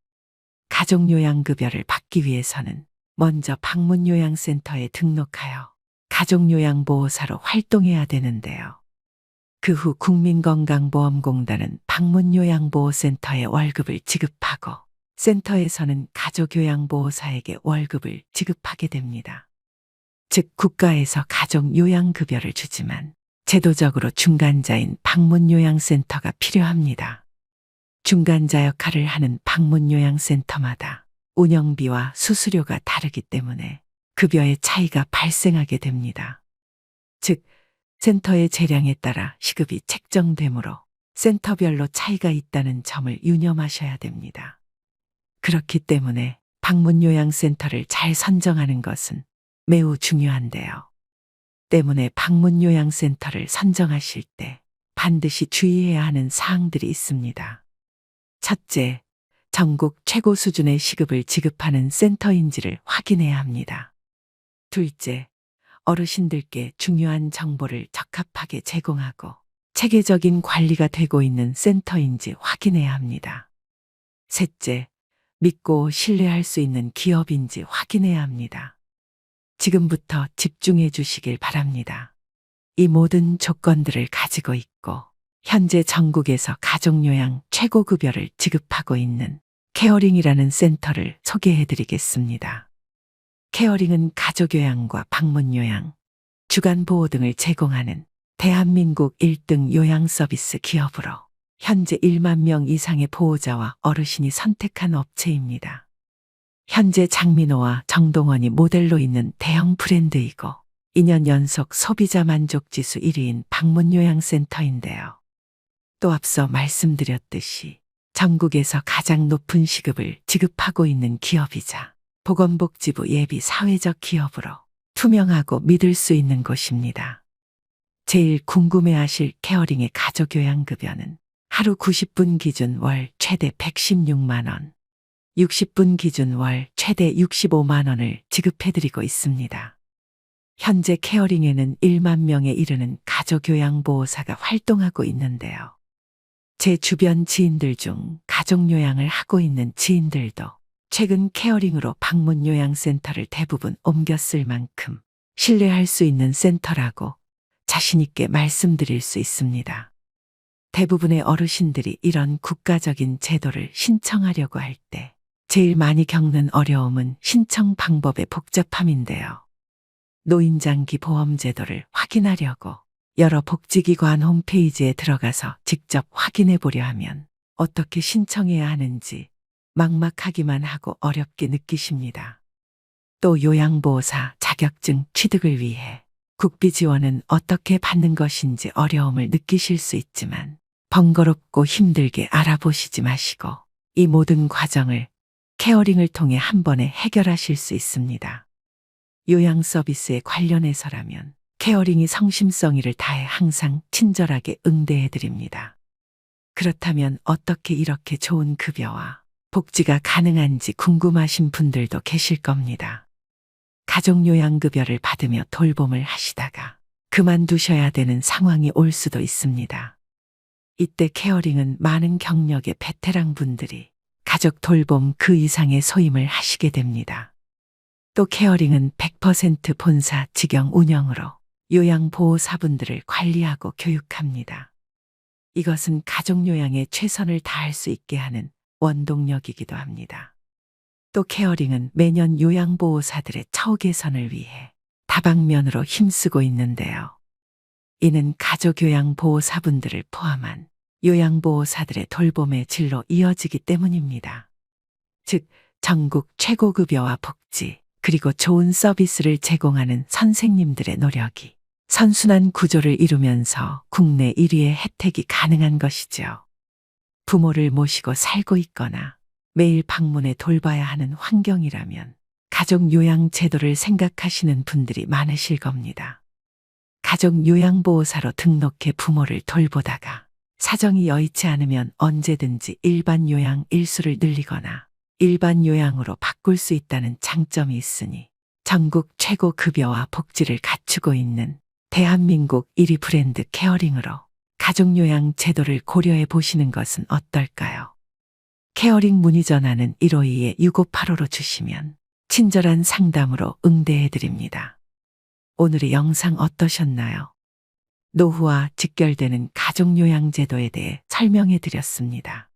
Speaker 1: 가족요양급여를 받기 위해서는 먼저 방문요양센터에 등록하여 가족요양보호사로 활동해야 되는데요. 그 후 국민건강보험공단은 방문요양보호센터에 월급을 지급하고 센터에서는 가족요양보호사에게 월급을 지급하게 됩니다. 즉 국가에서 가족요양급여를 주지만 제도적으로 중간자인 방문요양센터가 필요합니다. 중간자 역할을 하는 방문요양센터마다 운영비와 수수료가 다르기 때문에 급여의 차이가 발생하게 됩니다. 즉, 센터의 재량에 따라 시급이 책정되므로 센터별로 차이가 있다는 점을 유념하셔야 됩니다. 그렇기 때문에 방문요양센터를 잘 선정하는 것은 매우 중요한데요. 때문에 방문요양센터를 선정하실 때 반드시 주의해야 하는 사항들이 있습니다. 첫째, 전국 최고 수준의 시급을 지급하는 센터인지를 확인해야 합니다. 둘째, 어르신들께 중요한 정보를 적합하게 제공하고 체계적인 관리가 되고 있는 센터인지 확인해야 합니다. 셋째, 믿고 신뢰할 수 있는 기업인지 확인해야 합니다. 지금부터 집중해 주시길 바랍니다. 이 모든 조건들을 가지고 있고 현재 전국에서 가족요양 최고급여를 지급하고 있는 케어링이라는 센터를 소개해 드리겠습니다. 케어링은 가족요양과 방문요양, 주간보호 등을 제공하는 대한민국 1등 요양서비스 기업으로 현재 1만 명 이상의 보호자와 어르신이 선택한 업체입니다. 현재 장민호와 정동원이 모델로 있는 대형 브랜드이고 2년 연속 소비자 만족지수 1위인 방문요양센터인데요. 또 앞서 말씀드렸듯이 전국에서 가장 높은 시급을 지급하고 있는 기업이자 보건복지부 예비 사회적 기업으로 투명하고 믿을 수 있는 곳입니다. 제일 궁금해하실 케어링의 가족요양급여는 하루 90분 기준 월 최대 116만 원, 60분 기준 월 최대 65만 원을 지급해드리고 있습니다. 현재 케어링에는 1만 명에 이르는 가족요양보호사가 활동하고 있는데요. 제 주변 지인들 중 가족요양을 하고 있는 지인들도 최근 케어링으로 방문요양센터를 대부분 옮겼을 만큼 신뢰할 수 있는 센터라고 자신있게 말씀드릴 수 있습니다. 대부분의 어르신들이 이런 국가적인 제도를 신청하려고 할 때 제일 많이 겪는 어려움은 신청 방법의 복잡함인데요. 노인장기 보험제도를 확인하려고 여러 복지기관 홈페이지에 들어가서 직접 확인해 보려 하면 어떻게 신청해야 하는지 막막하기만 하고 어렵게 느끼십니다. 또 요양보호사 자격증 취득을 위해 국비 지원은 어떻게 받는 것인지 어려움을 느끼실 수 있지만 번거롭고 힘들게 알아보시지 마시고 이 모든 과정을 케어링을 통해 한 번에 해결하실 수 있습니다. 요양 서비스에 관련해서라면 케어링이 성심성의를 다해 항상 친절하게 응대해 드립니다. 그렇다면 어떻게 이렇게 좋은 급여와 복지가 가능한지 궁금하신 분들도 계실 겁니다. 가족요양급여를 받으며 돌봄을 하시다가 그만두셔야 되는 상황이 올 수도 있습니다. 이때 케어링은 많은 경력의 베테랑 분들이 가족 돌봄 그 이상의 소임을 하시게 됩니다. 또 케어링은 100% 본사 직영 운영으로 요양보호사분들을 관리하고 교육합니다. 이것은 가족요양에 최선을 다할 수 있게 하는 원동력이기도 합니다. 또 케어링은 매년 요양보호사들의 처우 개선을 위해 다방면으로 힘쓰고 있는데요. 이는 가족요양보호사분들을 포함한 요양보호사들의 돌봄의 질로 이어지기 때문입니다. 즉, 전국 최고급여와 복지, 그리고 좋은 서비스를 제공하는 선생님들의 노력이 선순환 구조를 이루면서 국내 1위의 혜택이 가능한 것이죠. 부모를 모시고 살고 있거나 매일 방문해 돌봐야 하는 환경이라면 가족요양제도를 생각하시는 분들이 많으실 겁니다. 가족요양보호사로 등록해 부모를 돌보다가 사정이 여의치 않으면 언제든지 일반 요양 일수를 늘리거나 일반 요양으로 바꿀 수 있다는 장점이 있으니 전국 최고 급여와 복지를 갖추고 있는 대한민국 1위 브랜드 케어링으로 가족요양 제도를 고려해 보시는 것은 어떨까요? 케어링 문의 전화는 152-6585로 주시면 친절한 상담으로 응대해 드립니다. 오늘의 영상 어떠셨나요? 노후와 직결되는 가족요양제도에 대해 설명해 드렸습니다.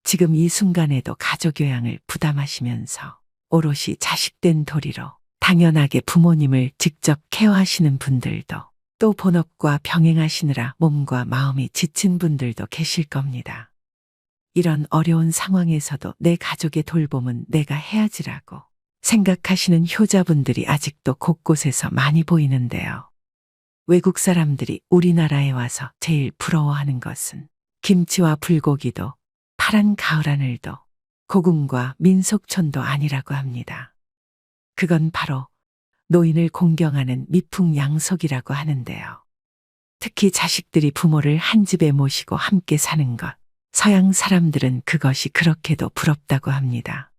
Speaker 1: 지금 이 순간에도 가족요양을 부담하시면서 오롯이 자식된 도리로 당연하게 부모님을 직접 케어하시는 분들도 또 본업과 병행하시느라 몸과 마음이 지친 분들도 계실 겁니다. 이런 어려운 상황에서도 내 가족의 돌봄은 내가 해야지라고 생각하시는 효자분들이 아직도 곳곳에서 많이 보이는데요. 외국 사람들이 우리나라에 와서 제일 부러워하는 것은 김치와 불고기도 파란 가을 하늘도 고궁과 민속촌도 아니라고 합니다. 그건 바로 노인을 공경하는 미풍양속이라고 하는데요. 특히 자식들이 부모를 한 집에 모시고 함께 사는 것, 서양 사람들은 그것이 그렇게도 부럽다고 합니다.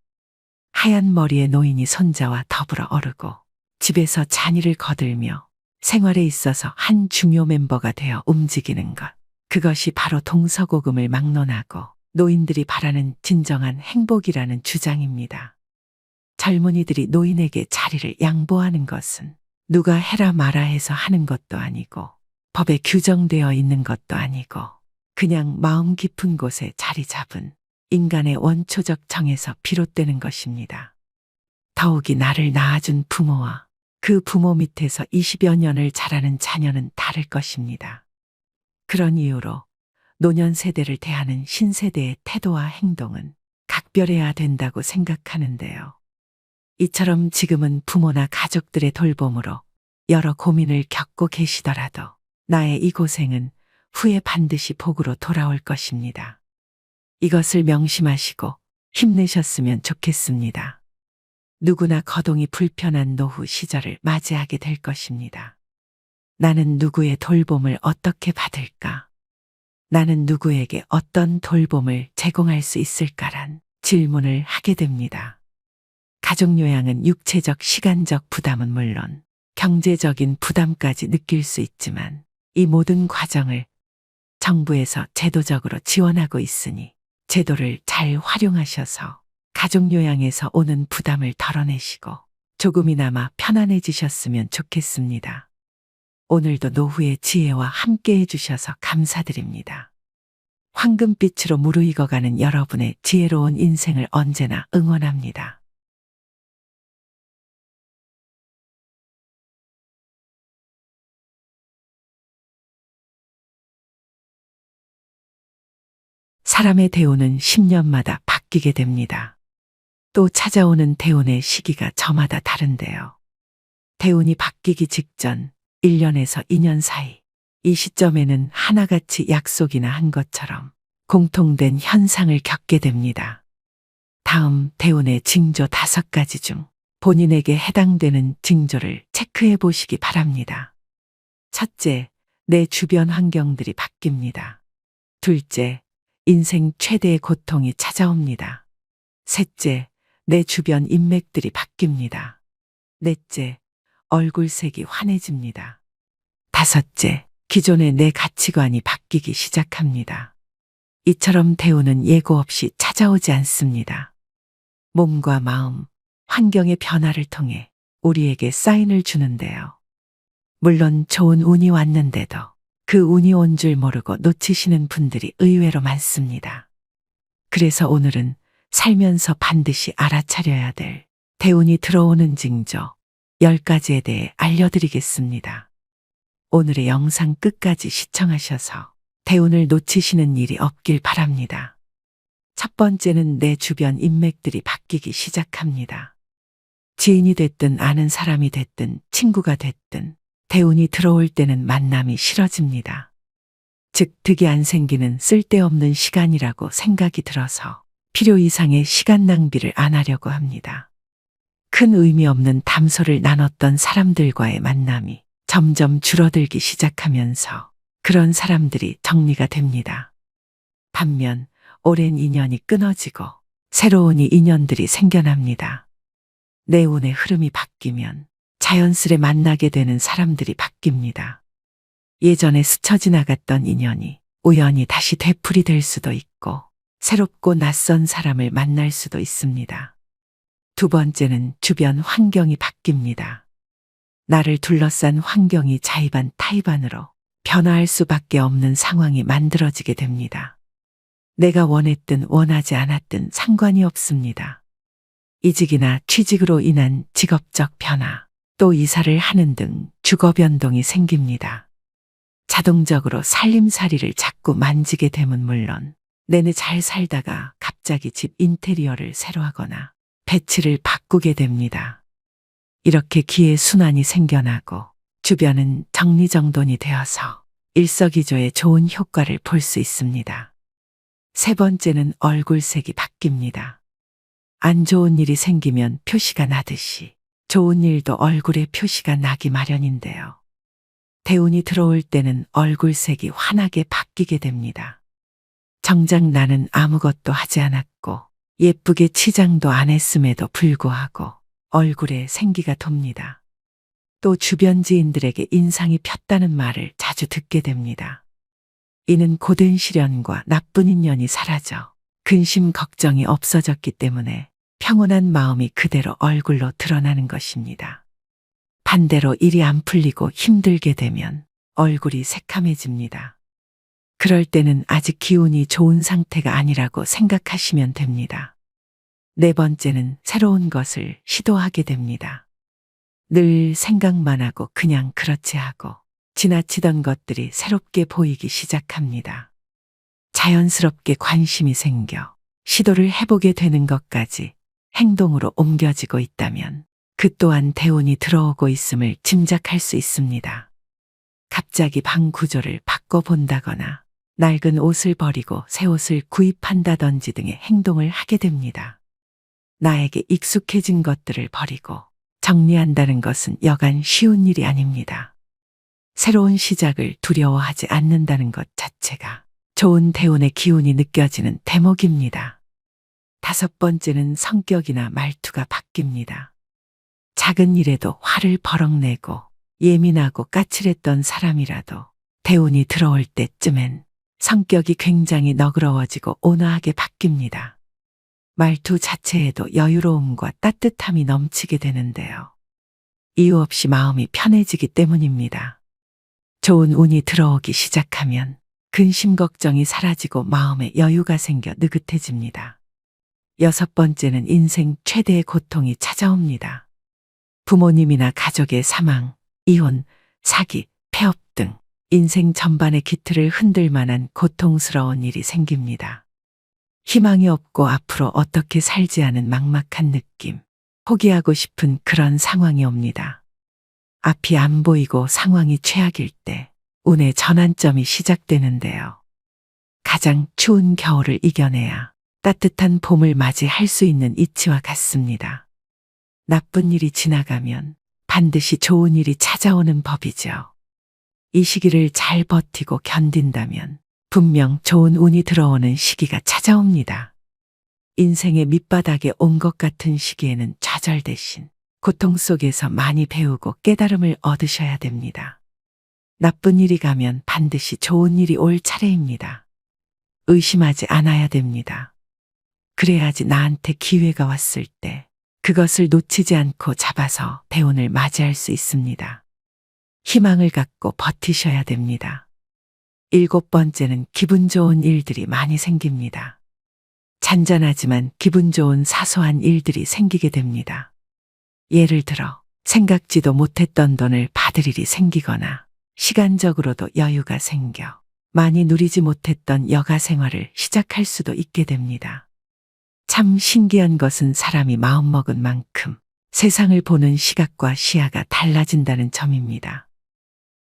Speaker 1: 하얀 머리의 노인이 손자와 더불어 어르고 집에서 잔일을 거들며 생활에 있어서 한 중요 멤버가 되어 움직이는 것, 그것이 바로 동서고금을 막론하고 노인들이 바라는 진정한 행복이라는 주장입니다. 젊은이들이 노인에게 자리를 양보하는 것은 누가 해라 마라 해서 하는 것도 아니고 법에 규정되어 있는 것도 아니고 그냥 마음 깊은 곳에 자리 잡은 인간의 원초적 정에서 비롯되는 것입니다. 더욱이 나를 낳아준 부모와 그 부모 밑에서 20여 년을 자라는 자녀는 다를 것입니다. 그런 이유로 노년 세대를 대하는 신세대의 태도와 행동은 각별해야 된다고 생각하는데요. 이처럼 지금은 부모나 가족들의 돌봄으로 여러 고민을 겪고 계시더라도 나의 이 고생은 후에 반드시 복으로 돌아올 것입니다. 이것을 명심하시고 힘내셨으면 좋겠습니다. 누구나 거동이 불편한 노후 시절을 맞이하게 될 것입니다. 나는 누구의 돌봄을 어떻게 받을까? 나는 누구에게 어떤 돌봄을 제공할 수 있을까란 질문을 하게 됩니다. 가족요양은 육체적, 시간적 부담은 물론 경제적인 부담까지 느낄 수 있지만 이 모든 과정을 정부에서 제도적으로 지원하고 있으니 제도를 잘 활용하셔서 가족요양에서 오는 부담을 덜어내시고 조금이나마 편안해지셨으면 좋겠습니다. 오늘도 노후의 지혜와 함께 해주셔서 감사드립니다. 황금빛으로 무르익어가는 여러분의 지혜로운 인생을 언제나 응원합니다. 사람의 대우는 10년마다 바뀌게 됩니다. 또 찾아오는 대운의 시기가 저마다 다른데요. 대운이 바뀌기 직전 1년에서 2년 사이, 이 시점에는 하나같이 약속이나 한 것처럼 공통된 현상을 겪게 됩니다. 다음 대운의 징조 5가지 중 본인에게 해당되는 징조를 체크해 보시기 바랍니다. 첫째, 내 주변 환경들이 바뀝니다. 둘째, 인생 최대의 고통이 찾아옵니다. 셋째, 내 주변 인맥들이 바뀝니다. 넷째, 얼굴색이 환해집니다. 다섯째, 기존의 내 가치관이 바뀌기 시작합니다. 이처럼 대운은 예고 없이 찾아오지 않습니다. 몸과 마음, 환경의 변화를 통해 우리에게 사인을 주는데요. 물론 좋은 운이 왔는데도 그 운이 온 줄 모르고 놓치시는 분들이 의외로 많습니다. 그래서 오늘은 살면서 반드시 알아차려야 될 대운이 들어오는 징조 10가지에 대해 알려드리겠습니다. 오늘의 영상 끝까지 시청하셔서 대운을 놓치시는 일이 없길 바랍니다. 첫 번째는 내 주변 인맥들이 바뀌기 시작합니다. 지인이 됐든 아는 사람이 됐든 친구가 됐든 대운이 들어올 때는 만남이 싫어집니다. 즉 득이 안 생기는 쓸데없는 시간이라고 생각이 들어서 필요 이상의 시간 낭비를 안 하려고 합니다. 큰 의미 없는 담소를 나눴던 사람들과의 만남이 점점 줄어들기 시작하면서 그런 사람들이 정리가 됩니다. 반면 오랜 인연이 끊어지고 새로운 인연들이 생겨납니다. 내 운의 흐름이 바뀌면 자연스레 만나게 되는 사람들이 바뀝니다. 예전에 스쳐 지나갔던 인연이 우연히 다시 되풀이 될 수도 있고 새롭고 낯선 사람을 만날 수도 있습니다. 두 번째는 주변 환경이 바뀝니다. 나를 둘러싼 환경이 자의반 타의반으로 변화할 수밖에 없는 상황이 만들어지게 됩니다. 내가 원했든 원하지 않았든 상관이 없습니다. 이직이나 취직으로 인한 직업적 변화, 또 이사를 하는 등 주거 변동이 생깁니다. 자동적으로 살림살이를 자꾸 만지게 되면 물론 내내 잘 살다가 갑자기 집 인테리어를 새로 하거나 배치를 바꾸게 됩니다. 이렇게 기회 순환이 생겨나고 주변은 정리정돈이 되어서 일석이조의 좋은 효과를 볼 수 있습니다. 세 번째는 얼굴색이 바뀝니다. 안 좋은 일이 생기면 표시가 나듯이 좋은 일도 얼굴에 표시가 나기 마련인데요. 대운이 들어올 때는 얼굴색이 환하게 바뀌게 됩니다. 정작 나는 아무것도 하지 않았고 예쁘게 치장도 안 했음에도 불구하고 얼굴에 생기가 돕니다. 또 주변 지인들에게 인상이 폈다는 말을 자주 듣게 됩니다. 이는 고된 시련과 나쁜 인연이 사라져 근심 걱정이 없어졌기 때문에 평온한 마음이 그대로 얼굴로 드러나는 것입니다. 반대로 일이 안 풀리고 힘들게 되면 얼굴이 새카매집니다. 그럴 때는 아직 기운이 좋은 상태가 아니라고 생각하시면 됩니다. 네 번째는 새로운 것을 시도하게 됩니다. 늘 생각만 하고 그냥 그렇지 하고 지나치던 것들이 새롭게 보이기 시작합니다. 자연스럽게 관심이 생겨 시도를 해보게 되는 것까지 행동으로 옮겨지고 있다면 그 또한 대운이 들어오고 있음을 짐작할 수 있습니다. 갑자기 방 구조를 바꿔본다거나 낡은 옷을 버리고 새 옷을 구입한다든지 등의 행동을 하게 됩니다. 나에게 익숙해진 것들을 버리고 정리한다는 것은 여간 쉬운 일이 아닙니다. 새로운 시작을 두려워하지 않는다는 것 자체가 좋은 대운의 기운이 느껴지는 대목입니다. 다섯 번째는 성격이나 말투가 바뀝니다. 작은 일에도 화를 버럭 내고 예민하고 까칠했던 사람이라도 대운이 들어올 때쯤엔 성격이 굉장히 너그러워지고 온화하게 바뀝니다. 말투 자체에도 여유로움과 따뜻함이 넘치게 되는데요. 이유 없이 마음이 편해지기 때문입니다. 좋은 운이 들어오기 시작하면 근심 걱정이 사라지고 마음에 여유가 생겨 느긋해집니다. 여섯 번째는 인생 최대의 고통이 찾아옵니다. 부모님이나 가족의 사망, 이혼, 사기, 폐업 등 인생 전반의 기틀을 흔들 만한 고통스러운 일이 생깁니다. 희망이 없고 앞으로 어떻게 살지 하는 막막한 느낌. 포기하고 싶은 그런 상황이 옵니다. 앞이 안 보이고 상황이 최악일 때 운의 전환점이 시작되는데요. 가장 추운 겨울을 이겨내야 따뜻한 봄을 맞이할 수 있는 이치와 같습니다. 나쁜 일이 지나가면 반드시 좋은 일이 찾아오는 법이죠. 이 시기를 잘 버티고 견딘다면 분명 좋은 운이 들어오는 시기가 찾아옵니다. 인생의 밑바닥에 온 것 같은 시기에는 좌절 대신 고통 속에서 많이 배우고 깨달음을 얻으셔야 됩니다. 나쁜 일이 가면 반드시 좋은 일이 올 차례입니다. 의심하지 않아야 됩니다. 그래야지 나한테 기회가 왔을 때 그것을 놓치지 않고 잡아서 대운을 맞이할 수 있습니다. 희망을 갖고 버티셔야 됩니다. 7번째는 기분 좋은 일들이 많이 생깁니다. 잔잔하지만 기분 좋은 사소한 일들이 생기게 됩니다. 예를 들어 생각지도 못했던 돈을 받을 일이 생기거나 시간적으로도 여유가 생겨 많이 누리지 못했던 여가 생활을 시작할 수도 있게 됩니다. 참 신기한 것은 사람이 마음먹은 만큼 세상을 보는 시각과 시야가 달라진다는 점입니다.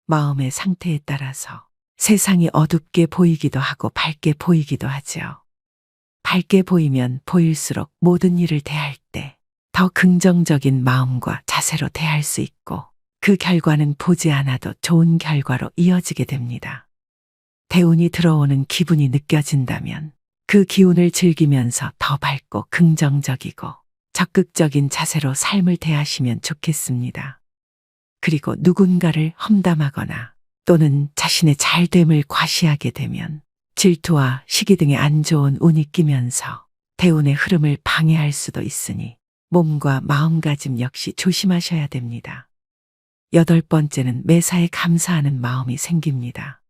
Speaker 1: 마음의 상태에 따라서 세상이 어둡게 보이기도 하고 밝게 보이기도 하죠. 밝게 보이면 보일수록 모든 일을 대할 때 더 긍정적인 마음과 자세로 대할 수 있고 그 결과는 보지 않아도 좋은 결과로 이어지게 됩니다. 대운이 들어오는 기분이 느껴진다면 그 기운을 즐기면서 더 밝고 긍정적이고 적극적인 자세로 삶을 대하시면 좋겠습니다. 그리고 누군가를 험담하거나 또는 자신의 잘됨을 과시하게 되면 질투와 시기 등의 안 좋은 운이 끼면서 대운의 흐름을 방해할 수도 있으니 몸과 마음가짐 역시 조심하셔야 됩니다. 8번째는 매사에 감사하는 마음이 생깁니다.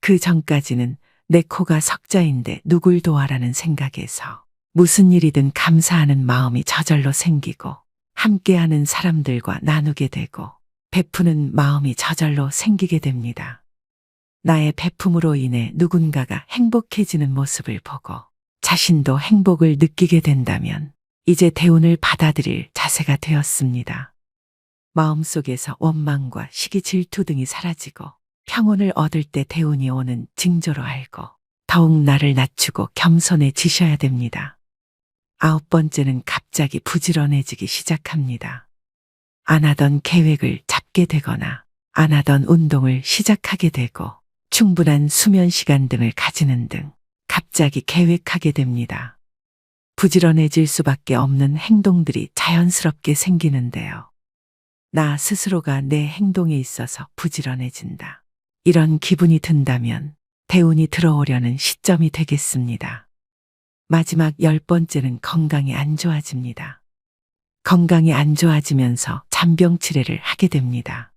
Speaker 1: 그 전까지는 내 코가 석자인데 누굴 도와라는 생각에서 무슨 일이든 감사하는 마음이 저절로 생기고 함께하는 사람들과 나누게 되고 베푸는 마음이 저절로 생기게 됩니다. 나의 베품으로 인해 누군가가 행복해지는 모습을 보고 자신도 행복을 느끼게 된다면 이제 대운을 받아들일 자세가 되었습니다. 마음속에서 원망과 시기 질투 등이 사라지고 평온을 얻을 때 대운이 오는 징조로 알고 더욱 나를 낮추고 겸손해지셔야 됩니다. 9번째는 갑자기 부지런해지기 시작합니다. 안 하던 계획을 잡게 되거나 안 하던 운동을 시작하게 되고 충분한 수면 시간 등을 가지는 등 갑자기 계획하게 됩니다. 부지런해질 수밖에 없는 행동들이 자연스럽게 생기는데요. 나 스스로가 내 행동에 있어서 부지런해진다. 이런 기분이 든다면 대운이 들어오려는 시점이 되겠습니다. 마지막 10번째는 건강이 안 좋아집니다. 건강이 안 좋아지면서 잔병치레를 하게 됩니다.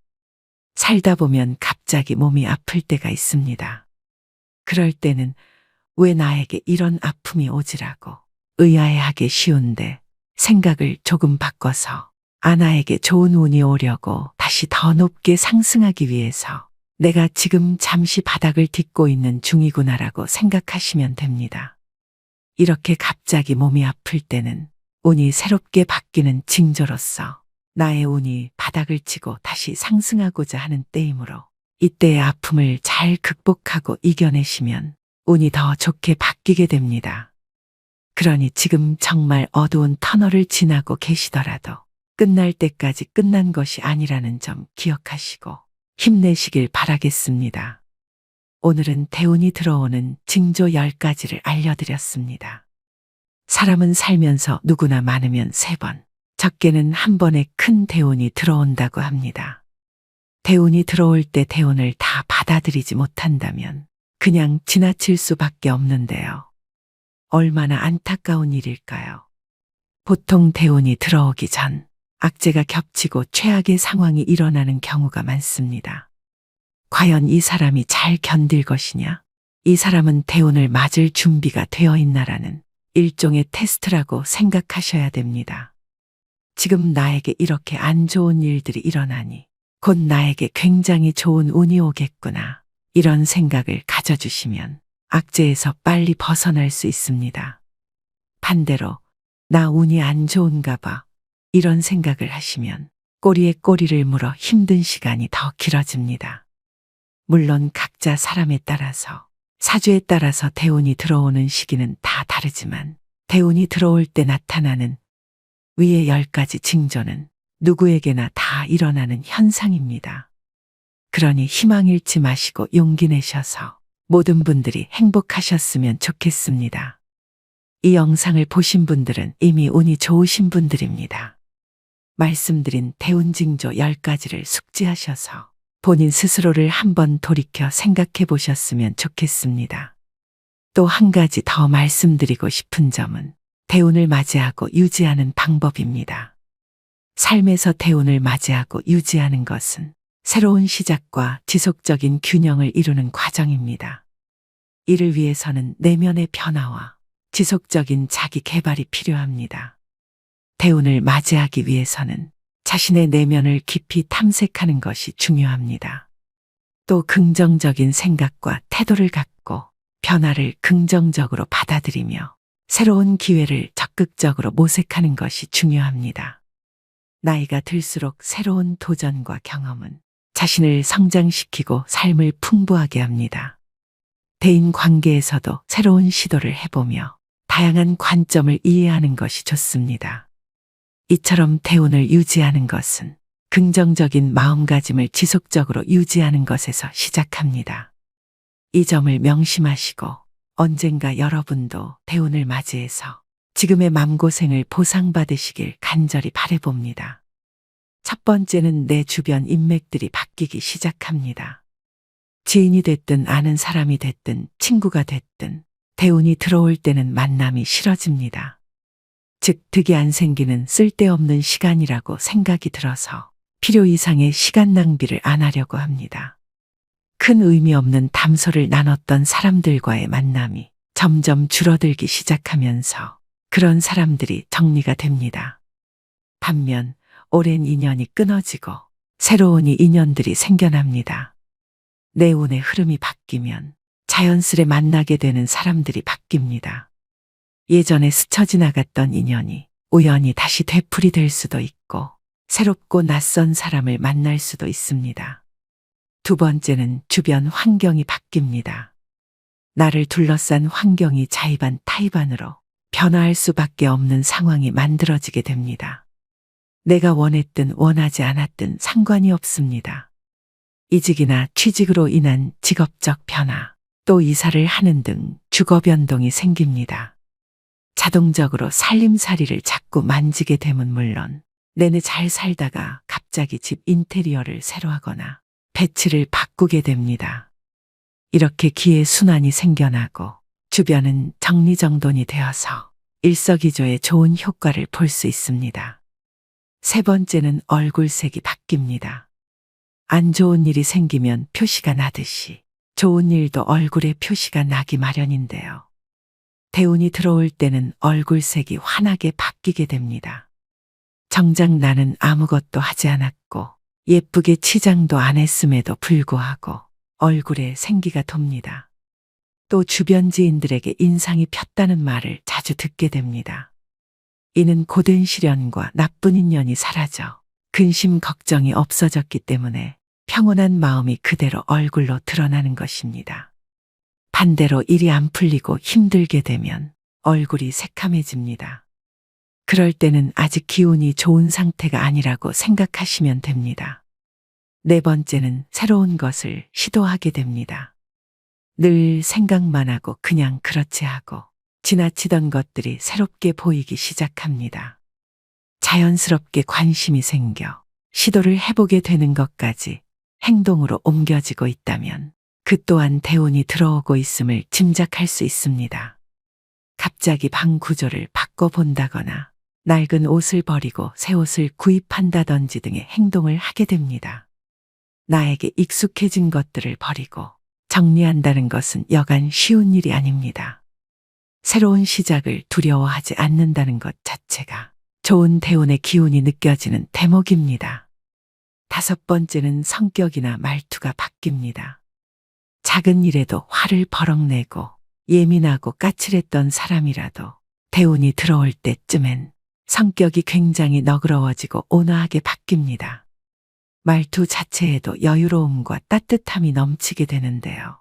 Speaker 1: 살다 보면 갑자기 몸이 아플 때가 있습니다. 그럴 때는 왜 나에게 이런 아픔이 오지라고 의아해하기 쉬운데 생각을 조금 바꿔서 아나에게 좋은 운이 오려고 다시 더 높게 상승하기 위해서 내가 지금 잠시 바닥을 딛고 있는 중이구나라고 생각하시면 됩니다. 이렇게 갑자기 몸이 아플 때는 운이 새롭게 바뀌는 징조로서 나의 운이 바닥을 치고 다시 상승하고자 하는 때이므로 이때의 아픔을 잘 극복하고 이겨내시면 운이 더 좋게 바뀌게 됩니다. 그러니 지금 정말 어두운 터널을 지나고 계시더라도 끝날 때까지 끝난 것이 아니라는 점 기억하시고 힘내시길 바라겠습니다. 오늘은 대운이 들어오는 징조 10가지를 알려드렸습니다. 사람은 살면서 누구나 많으면 3번, 적게는 한 번에 큰 대운이 들어온다고 합니다. 대운이 들어올 때 대운을 다 받아들이지 못한다면 그냥 지나칠 수밖에 없는데요. 얼마나 안타까운 일일까요? 보통 대운이 들어오기 전 악재가 겹치고 최악의 상황이 일어나는 경우가 많습니다. 과연 이 사람이 잘 견딜 것이냐? 이 사람은 대운을 맞을 준비가 되어 있나라는 일종의 테스트라고 생각하셔야 됩니다. 지금 나에게 이렇게 안 좋은 일들이 일어나니 곧 나에게 굉장히 좋은 운이 오겠구나. 이런 생각을 가져주시면 악재에서 빨리 벗어날 수 있습니다. 반대로 나 운이 안 좋은가 봐 이런 생각을 하시면 꼬리에 꼬리를 물어 힘든 시간이 더 길어집니다. 물론 각자 사람에 따라서 사주에 따라서 대운이 들어오는 시기는 다 다르지만 대운이 들어올 때 나타나는 위의 10가지 징조는 누구에게나 다 일어나는 현상입니다. 그러니 희망 잃지 마시고 용기 내셔서 모든 분들이 행복하셨으면 좋겠습니다. 이 영상을 보신 분들은 이미 운이 좋으신 분들입니다. 말씀드린 대운 징조 10가지를 숙지하셔서 본인 스스로를 한번 돌이켜 생각해 보셨으면 좋겠습니다. 또 한 가지 더 말씀드리고 싶은 점은 대운을 맞이하고 유지하는 방법입니다. 삶에서 대운을 맞이하고 유지하는 것은 새로운 시작과 지속적인 균형을 이루는 과정입니다. 이를 위해서는 내면의 변화와 지속적인 자기 개발이 필요합니다. 대운을 맞이하기 위해서는 자신의 내면을 깊이 탐색하는 것이 중요합니다. 또 긍정적인 생각과 태도를 갖고 변화를 긍정적으로 받아들이며 새로운 기회를 적극적으로 모색하는 것이 중요합니다. 나이가 들수록 새로운 도전과 경험은 자신을 성장시키고 삶을 풍부하게 합니다. 대인 관계에서도 새로운 시도를 해보며 다양한 관점을 이해하는 것이 좋습니다. 이처럼 대운을 유지하는 것은 긍정적인 마음가짐을 지속적으로 유지하는 것에서 시작합니다. 이 점을 명심하시고 언젠가 여러분도 대운을 맞이해서 지금의 맘고생을 보상받으시길 간절히 바라봅니다. 첫 번째는 내 주변 인맥들이 바뀌기 시작합니다. 지인이 됐든 아는 사람이 됐든 친구가 됐든 대운이 들어올 때는 만남이 싫어집니다. 즉 득이 안 생기는 쓸데없는 시간이라고 생각이 들어서 필요 이상의 시간 낭비를 안 하려고 합니다. 큰 의미 없는 담소를 나눴던 사람들과의 만남이 점점 줄어들기 시작하면서 그런 사람들이 정리가 됩니다. 반면 오랜 인연이 끊어지고 새로운 인연들이 생겨납니다. 내 운의 흐름이 바뀌면 자연스레 만나게 되는 사람들이 바뀝니다. 예전에 스쳐 지나갔던 인연이 우연히 다시 되풀이 될 수도 있고 새롭고 낯선 사람을 만날 수도 있습니다. 두 번째는 주변 환경이 바뀝니다. 나를 둘러싼 환경이 자의반 타의반으로 변화할 수밖에 없는 상황이 만들어지게 됩니다. 내가 원했든 원하지 않았든 상관이 없습니다. 이직이나 취직으로 인한 직업적 변화, 또 이사를 하는 등 주거 변동이 생깁니다. 자동적으로 살림살이를 자꾸 만지게 되면 물론 내내 잘 살다가 갑자기 집 인테리어를 새로 하거나 배치를 바꾸게 됩니다. 이렇게 기회 순환이 생겨나고 주변은 정리정돈이 되어서 일석이조의 좋은 효과를 볼 수 있습니다. 세 번째는 얼굴색이 바뀝니다. 안 좋은 일이 생기면 표시가 나듯이 좋은 일도 얼굴에 표시가 나기 마련인데요. 대운이 들어올 때는 얼굴색이 환하게 바뀌게 됩니다. 정작 나는 아무것도 하지 않았고 예쁘게 치장도 안 했음에도 불구하고 얼굴에 생기가 돕니다. 또 주변 지인들에게 인상이 폈다는 말을 자주 듣게 됩니다. 이는 고된 시련과 나쁜 인연이 사라져 근심 걱정이 없어졌기 때문에 평온한 마음이 그대로 얼굴로 드러나는 것입니다. 반대로 일이 안 풀리고 힘들게 되면 얼굴이 새카매집니다. 그럴 때는 아직 기운이 좋은 상태가 아니라고 생각하시면 됩니다. 네 번째는 새로운 것을 시도하게 됩니다. 늘 생각만 하고 그냥 그렇지 하고 지나치던 것들이 새롭게 보이기 시작합니다. 자연스럽게 관심이 생겨 시도를 해보게 되는 것까지 행동으로 옮겨지고 있다면 그 또한 대운이 들어오고 있음을 짐작할 수 있습니다. 갑자기 방 구조를 바꿔본다거나 낡은 옷을 버리고 새 옷을 구입한다든지 등의 행동을 하게 됩니다. 나에게 익숙해진 것들을 버리고 정리한다는 것은 여간 쉬운 일이 아닙니다. 새로운 시작을 두려워하지 않는다는 것 자체가 좋은 대운의 기운이 느껴지는 대목입니다. 다섯 번째는 성격이나 말투가 바뀝니다. 작은 일에도 화를 버럭내고 예민하고 까칠했던 사람이라도 대운이 들어올 때쯤엔 성격이 굉장히 너그러워지고 온화하게 바뀝니다. 말투 자체에도 여유로움과 따뜻함이 넘치게 되는데요.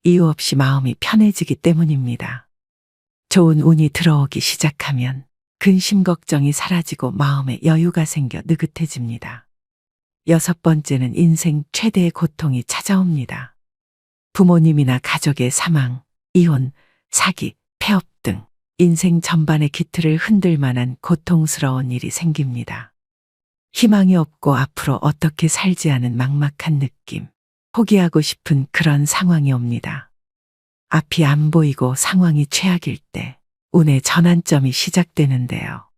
Speaker 1: 이유 없이 마음이 편해지기 때문입니다. 좋은 운이 들어오기 시작하면 근심 걱정이 사라지고 마음에 여유가 생겨 느긋해집니다. 6번째는 인생 최대의 고통이 찾아옵니다. 부모님이나 가족의 사망, 이혼, 사기, 폐업 등 인생 전반의 기틀을 흔들 만한 고통스러운 일이 생깁니다. 희망이 없고 앞으로 어떻게 살지 하는 막막한 느낌, 포기하고 싶은 그런 상황이 옵니다. 앞이 안 보이고 상황이 최악일 때 운의 전환점이 시작되는데요.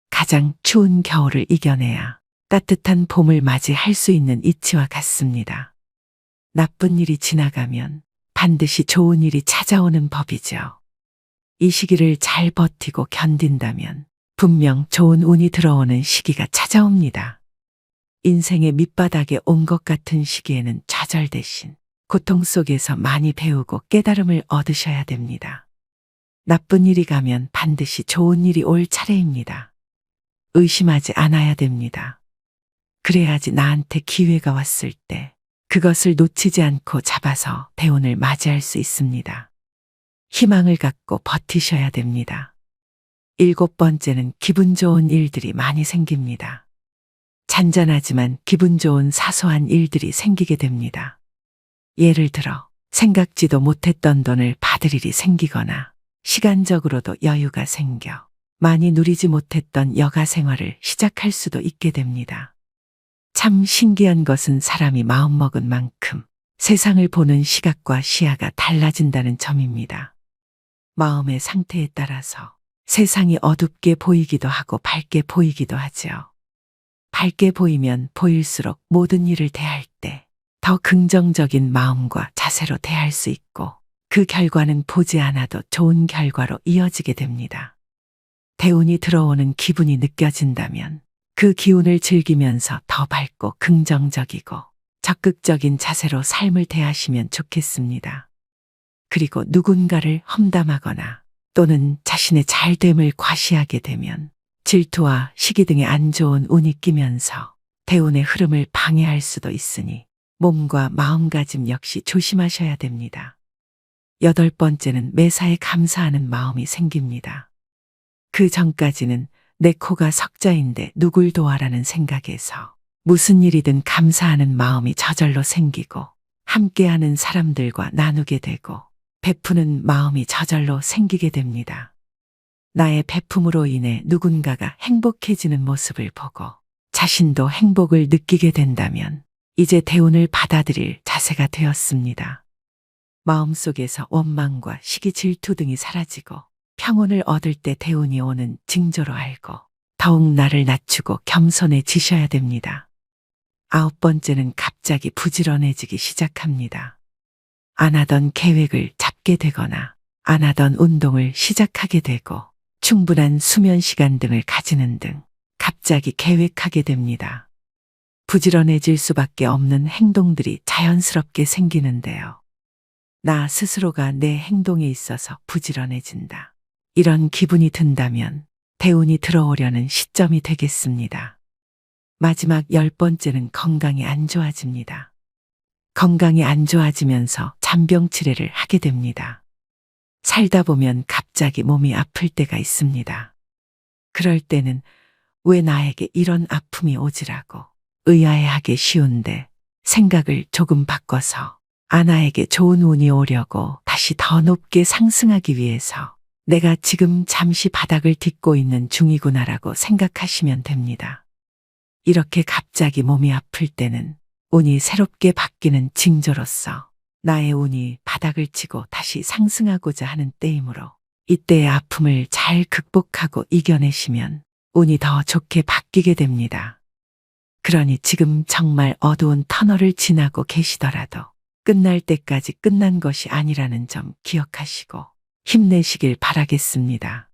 Speaker 1: 가장 추운 겨울을 이겨내야 따뜻한 봄을 맞이할 수 있는 이치와 같습니다. 나쁜 일이 지나가면 반드시 좋은 일이 찾아오는 법이죠. 이 시기를 잘 버티고 견딘다면 분명 좋은 운이 들어오는 시기가 찾아옵니다. 인생의 밑바닥에 온 것 같은 시기에는 좌절 대신 고통 속에서 많이 배우고 깨달음을 얻으셔야 됩니다. 나쁜 일이 가면 반드시 좋은 일이 올 차례입니다. 의심하지 않아야 됩니다. 그래야지 나한테 기회가 왔을 때 그것을 놓치지 않고 잡아서 대운을 맞이할 수 있습니다. 희망을 갖고 버티셔야 됩니다. 7번째는 기분 좋은 일들이 많이 생깁니다. 잔잔하지만 기분 좋은 사소한 일들이 생기게 됩니다. 예를 들어 생각지도 못했던 돈을 받을 일이 생기거나 시간적으로도 여유가 생겨 많이 누리지 못했던 여가 생활을 시작할 수도 있게 됩니다. 참 신기한 것은 사람이 마음먹은 만큼 세상을 보는 시각과 시야가 달라진다는 점입니다. 마음의 상태에 따라서 세상이 어둡게 보이기도 하고 밝게 보이기도 하지요. 밝게 보이면 보일수록 모든 일을 대할 때 더 긍정적인 마음과 자세로 대할 수 있고 그 결과는 보지 않아도 좋은 결과로 이어지게 됩니다. 대운이 들어오는 기분이 느껴진다면 그 기운을 즐기면서 더 밝고 긍정적이고 적극적인 자세로 삶을 대하시면 좋겠습니다. 그리고 누군가를 험담하거나 또는 자신의 잘됨을 과시하게 되면 질투와 시기 등의 안 좋은 운이 끼면서 대운의 흐름을 방해할 수도 있으니 몸과 마음가짐 역시 조심하셔야 됩니다. 8번째는 매사에 감사하는 마음이 생깁니다. 그 전까지는 내 코가 석자인데 누굴 도와라는 생각에서 무슨 일이든 감사하는 마음이 저절로 생기고 함께하는 사람들과 나누게 되고 베푸는 마음이 저절로 생기게 됩니다. 나의 베품으로 인해 누군가가 행복해지는 모습을 보고 자신도 행복을 느끼게 된다면 이제 대운을 받아들일 자세가 되었습니다. 마음속에서 원망과 시기 질투 등이 사라지고 평온을 얻을 때 대운이 오는 징조로 알고 더욱 나를 낮추고 겸손해지셔야 됩니다. 9번째는 갑자기 부지런해지기 시작합니다. 안 하던 계획을 잡게 되거나 안 하던 운동을 시작하게 되고 충분한 수면 시간 등을 가지는 등 갑자기 계획하게 됩니다. 부지런해질 수밖에 없는 행동들이 자연스럽게 생기는데요. 나 스스로가 내 행동에 있어서 부지런해진다. 이런 기분이 든다면 대운이 들어오려는 시점이 되겠습니다. 마지막 10번째는 건강이 안 좋아집니다. 건강이 안 좋아지면서 잔병치레를 하게 됩니다. 살다 보면 갑자기 몸이 아플 때가 있습니다. 그럴 때는 왜 나에게 이런 아픔이 오지라고 의아해하기 쉬운데 생각을 조금 바꿔서 아나에게 좋은 운이 오려고 다시 더 높게 상승하기 위해서 내가 지금 잠시 바닥을 딛고 있는 중이구나라고 생각하시면 됩니다. 이렇게 갑자기 몸이 아플 때는 운이 새롭게 바뀌는 징조로서 나의 운이 바닥을 치고 다시 상승하고자 하는 때이므로 이때의 아픔을 잘 극복하고 이겨내시면 운이 더 좋게 바뀌게 됩니다. 그러니 지금 정말 어두운 터널을 지나고 계시더라도 끝날 때까지 끝난 것이 아니라는 점 기억하시고 힘내시길 바라겠습니다.